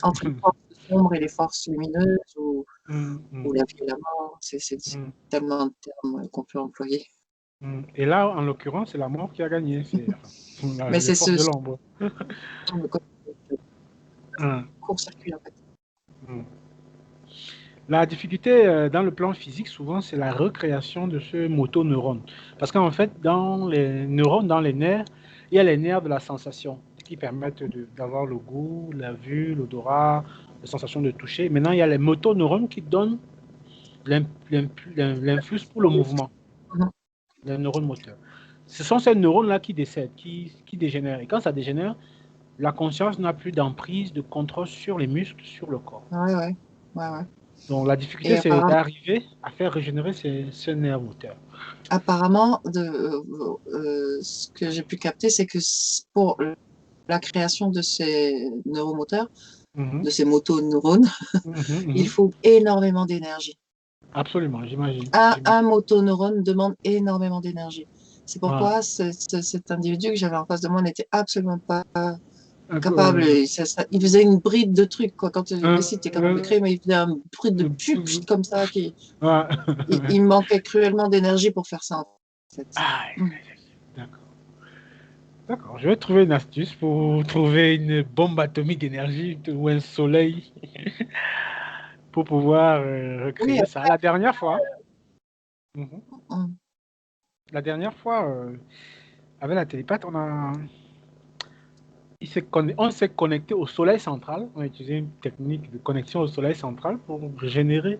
entre les forces sombres et les forces lumineuses, ou Mhm, la vie et la mort. C'est mhm, tellement de termes qu'on peut employer. mhm. Et là, en l'occurrence, c'est la mort qui a gagné. C'est enfin, Mais les c'est forces de l'ombre. le Mhm, court-circuit, en fait. mhm. La difficulté dans le plan physique, souvent, c'est la recréation de ce motoneurone. Parce qu'en fait, dans les neurones, dans les nerfs, il y a les nerfs de la sensation qui permettent d'avoir le goût, la vue, l'odorat, la sensation de toucher. Maintenant, il y a les motoneurones qui donnent l'influx pour le mouvement, Mhm. les neurones moteurs. ce sont ces neurones-là qui décèdent, qui dégénèrent. Et quand ça dégénère, la conscience n'a plus d'emprise, de contrôle sur les muscles, sur le corps. Ouais. Donc la difficulté, Et c'est d'arriver à faire régénérer ce nerf moteur. apparemment, ce que j'ai pu capter, c'est que pour la création de ces neuromoteurs, de ces motoneurones, il faut énormément d'énergie. Absolument, j'imagine. Un motoneurone demande énormément d'énergie. C'est pourquoi cet individu que j'avais en face de moi n'était absolument pas capable. Il faisait une bride de trucs, quoi. Quand Messi était capable de créer, mais il faisait un bride de pchut comme ça. Il manquait cruellement d'énergie pour faire ça, en fait. D'accord. D'accord, je vais trouver une astuce pour trouver une bombe atomique d'énergie ou un soleil pour pouvoir recréer ça. La dernière fois, avec la télépathe, on s'est connecté au soleil central. On a utilisé une technique de connexion au soleil central pour générer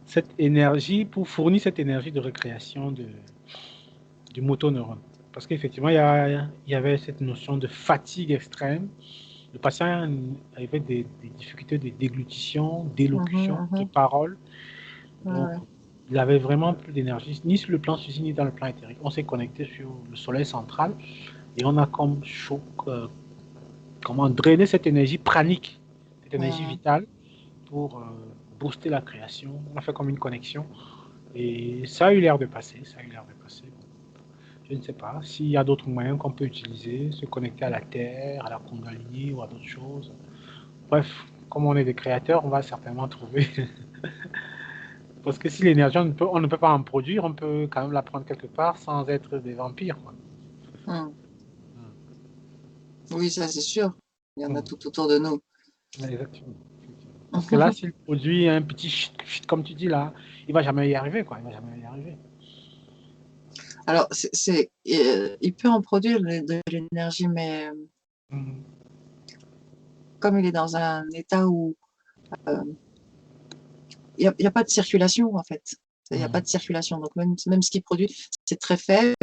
cette énergie, pour fournir cette énergie de récréation du motoneurone. Parce qu'effectivement, il y avait cette notion de fatigue extrême. Le patient avait des difficultés de déglutition, d'élocution, de parole. Donc, il avait vraiment plus d'énergie, ni sur le plan physique, ni dans le plan éthérique. On s'est connecté sur le soleil central et on a comme comment drainer cette énergie pranique, cette énergie vitale pour booster la création. On a fait comme une connexion et ça a eu l'air de passer. Je ne sais pas s'il y a d'autres moyens qu'on peut utiliser, se connecter à la Terre, à la Kundalini ou à d'autres choses. Bref, comme on est des créateurs, on va certainement trouver. Parce que si l'énergie, on ne peut pas en produire, on peut quand même la prendre quelque part sans être des vampires, quoi. Oui, ça c'est sûr. Il y en a tout autour de nous. Exactement. Parce que là, s'il produit un petit shit, comme tu dis là, il va jamais y arriver, quoi. Il va jamais y arriver. Alors, il peut en produire de l'énergie, mais comme il est dans un état où il n'y a pas de circulation, en fait. Il n'y a pas de circulation. Donc, même ce qu'il produit, c'est très faible.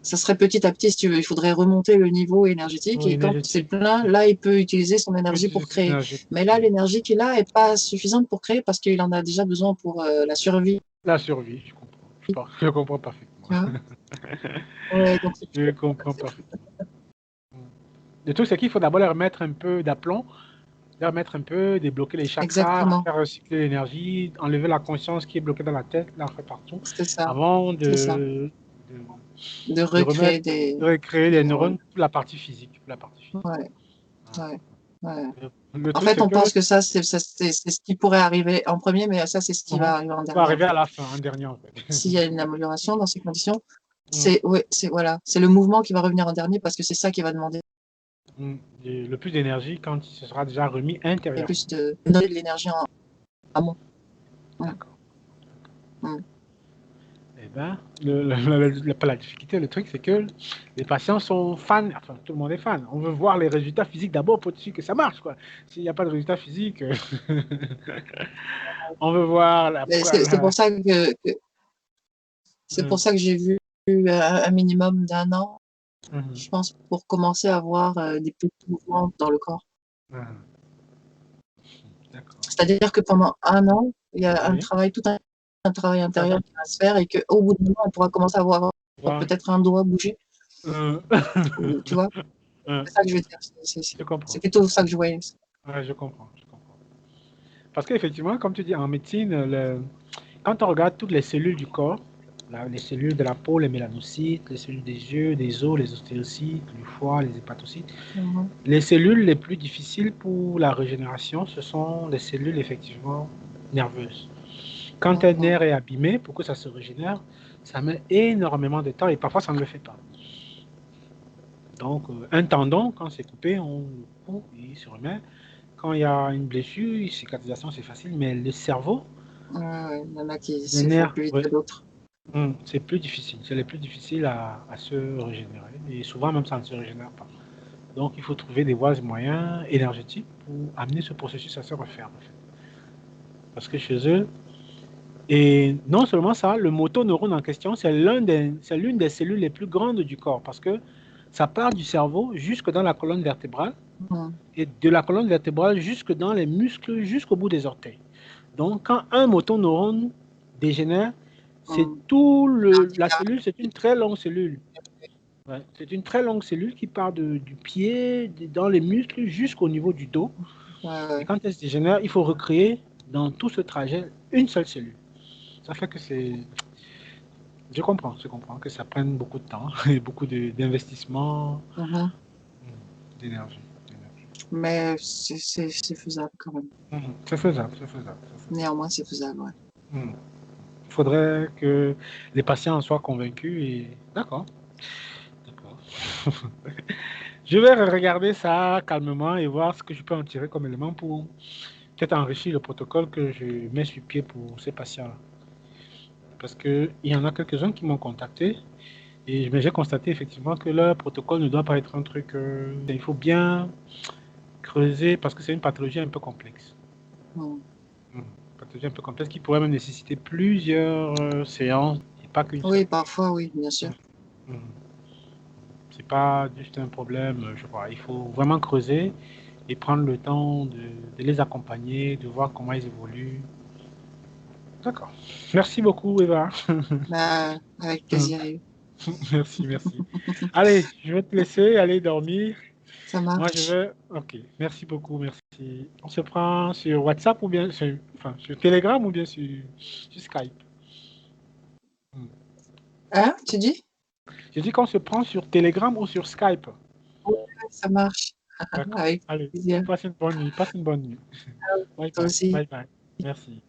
Ça serait petit à petit, si tu veux. Il faudrait remonter le niveau énergétique. Et quand c'est plein, là, il peut utiliser son énergie pour créer. Mais là, l'énergie qu'il a n'est pas suffisante pour créer parce qu'il en a déjà besoin pour la survie. La survie, je comprends. Je comprends parfaitement. Ouais, donc je comprends parfaitement. Le truc, c'est qu'il faut d'abord leur mettre un peu d'aplomb, leur mettre un peu, débloquer les chakras, faire recycler l'énergie, enlever la conscience qui est bloquée dans la tête, l'en faire partout, avant de recréer les neurones pour la partie physique. En fait, on pense que ça, c'est ce qui pourrait arriver en premier, mais ça, c'est ce qui va arriver en dernier. Va arriver à la fin, en dernier, en fait. S'il y a une amélioration dans ces conditions, c'est le mouvement qui va revenir en dernier parce que c'est ça qui va demander le plus d'énergie quand il se sera déjà remis intérieurement. Plus de donner de l'énergie en amont. D'accord. Eh bien, la difficulté, le truc, c'est que les patients sont fans, enfin, tout le monde est fan. On veut voir les résultats physiques d'abord pour être sûr que ça marche, quoi. S'il n'y a pas de résultats physiques, on veut voir la... C'est pour ça que c'est pour ça que j'ai vu un minimum d'un an, je pense, pour commencer à avoir des petits mouvements dans le corps. C'est-à-dire que pendant un an, il y a un travail, un travail intérieur qui va se faire et qu'au bout d'un moment, on pourra commencer à voir peut-être un doigt bouger. Tu vois? C'est ça que je veux dire. C'est plutôt ça que je voyais. Ouais, je comprends. Parce qu'effectivement, comme tu dis, en médecine, quand on regarde toutes les cellules du corps, les cellules de la peau, les mélanocytes, les cellules des yeux, des os, les ostéocytes, le foie, les hépatocytes, les cellules les plus difficiles pour la régénération, ce sont les cellules effectivement nerveuses. Quand un nerf est abîmé, pour que ça se régénère, ça met énormément de temps et parfois ça ne le fait pas. Donc, un tendon, quand c'est coupé, on le coupe et il se remet. Quand il y a une blessure, cicatrisation, c'est facile, mais le cerveau, il y en a qui se font plus vite que d'autres. C'est plus difficile. C'est le plus difficile à se régénérer. Et souvent, même, ça ne se régénère pas. Donc, il faut trouver des voies et moyens énergétiques pour amener ce processus à se refaire. En fait. Parce que chez eux, Et non seulement ça, le motoneurone en question, c'est l'une des cellules les plus grandes du corps parce que ça part du cerveau jusque dans la colonne vertébrale Mhm. et de la colonne vertébrale jusque dans les muscles, jusqu'au bout des orteils. Donc, quand un motoneurone dégénère, c'est Mhm. la cellule, c'est une très longue cellule. Ouais, c'est une très longue cellule qui part du pied, dans les muscles, jusqu'au niveau du dos. Ouais, Et ouais. quand elle se dégénère, il faut recréer dans tout ce trajet une seule cellule. Ça fait que c'est... je comprends que ça prenne beaucoup de temps et beaucoup d'investissement, Mhm. d'énergie. Mais c'est faisable quand même. C'est faisable, c'est faisable, c'est faisable. Néanmoins, c'est faisable, ouais. Mhm. Il faudrait que les patients en soient convaincus et... D'accord, d'accord. Je vais regarder ça calmement et voir ce que je peux en tirer comme élément pour peut-être enrichir le protocole que je mets sur pied pour ces patients-là. Parce qu'il y en a quelques-uns qui m'ont contacté mais j'ai constaté effectivement que leur protocole ne doit pas être un truc. Il faut bien creuser parce que c'est une pathologie un peu complexe. Mhm. Pathologie un peu complexe qui pourrait même nécessiter plusieurs séances et pas qu'une seule. Oui, parfois, oui, bien sûr. Mm. C'est pas juste un problème, je vois. Il faut vraiment creuser et prendre le temps de les accompagner, de voir comment ils évoluent. D'accord. Merci beaucoup, Eva. Bah, avec plaisir. Merci, merci. Allez, je vais te laisser aller dormir. Ça Moi, je marche. vais. Ok, merci beaucoup, merci. On se prend sur WhatsApp ou bien enfin, sur Telegram ou bien sur Skype. Hmm. Hein, tu dis? Je dis qu'on se prend sur Telegram ou sur Skype. Ouais, ça marche. D'accord. Avec Allez, plaisir. passe une bonne nuit. Passe une bonne nuit. Bye Toi bye. aussi. Bye bye. Merci.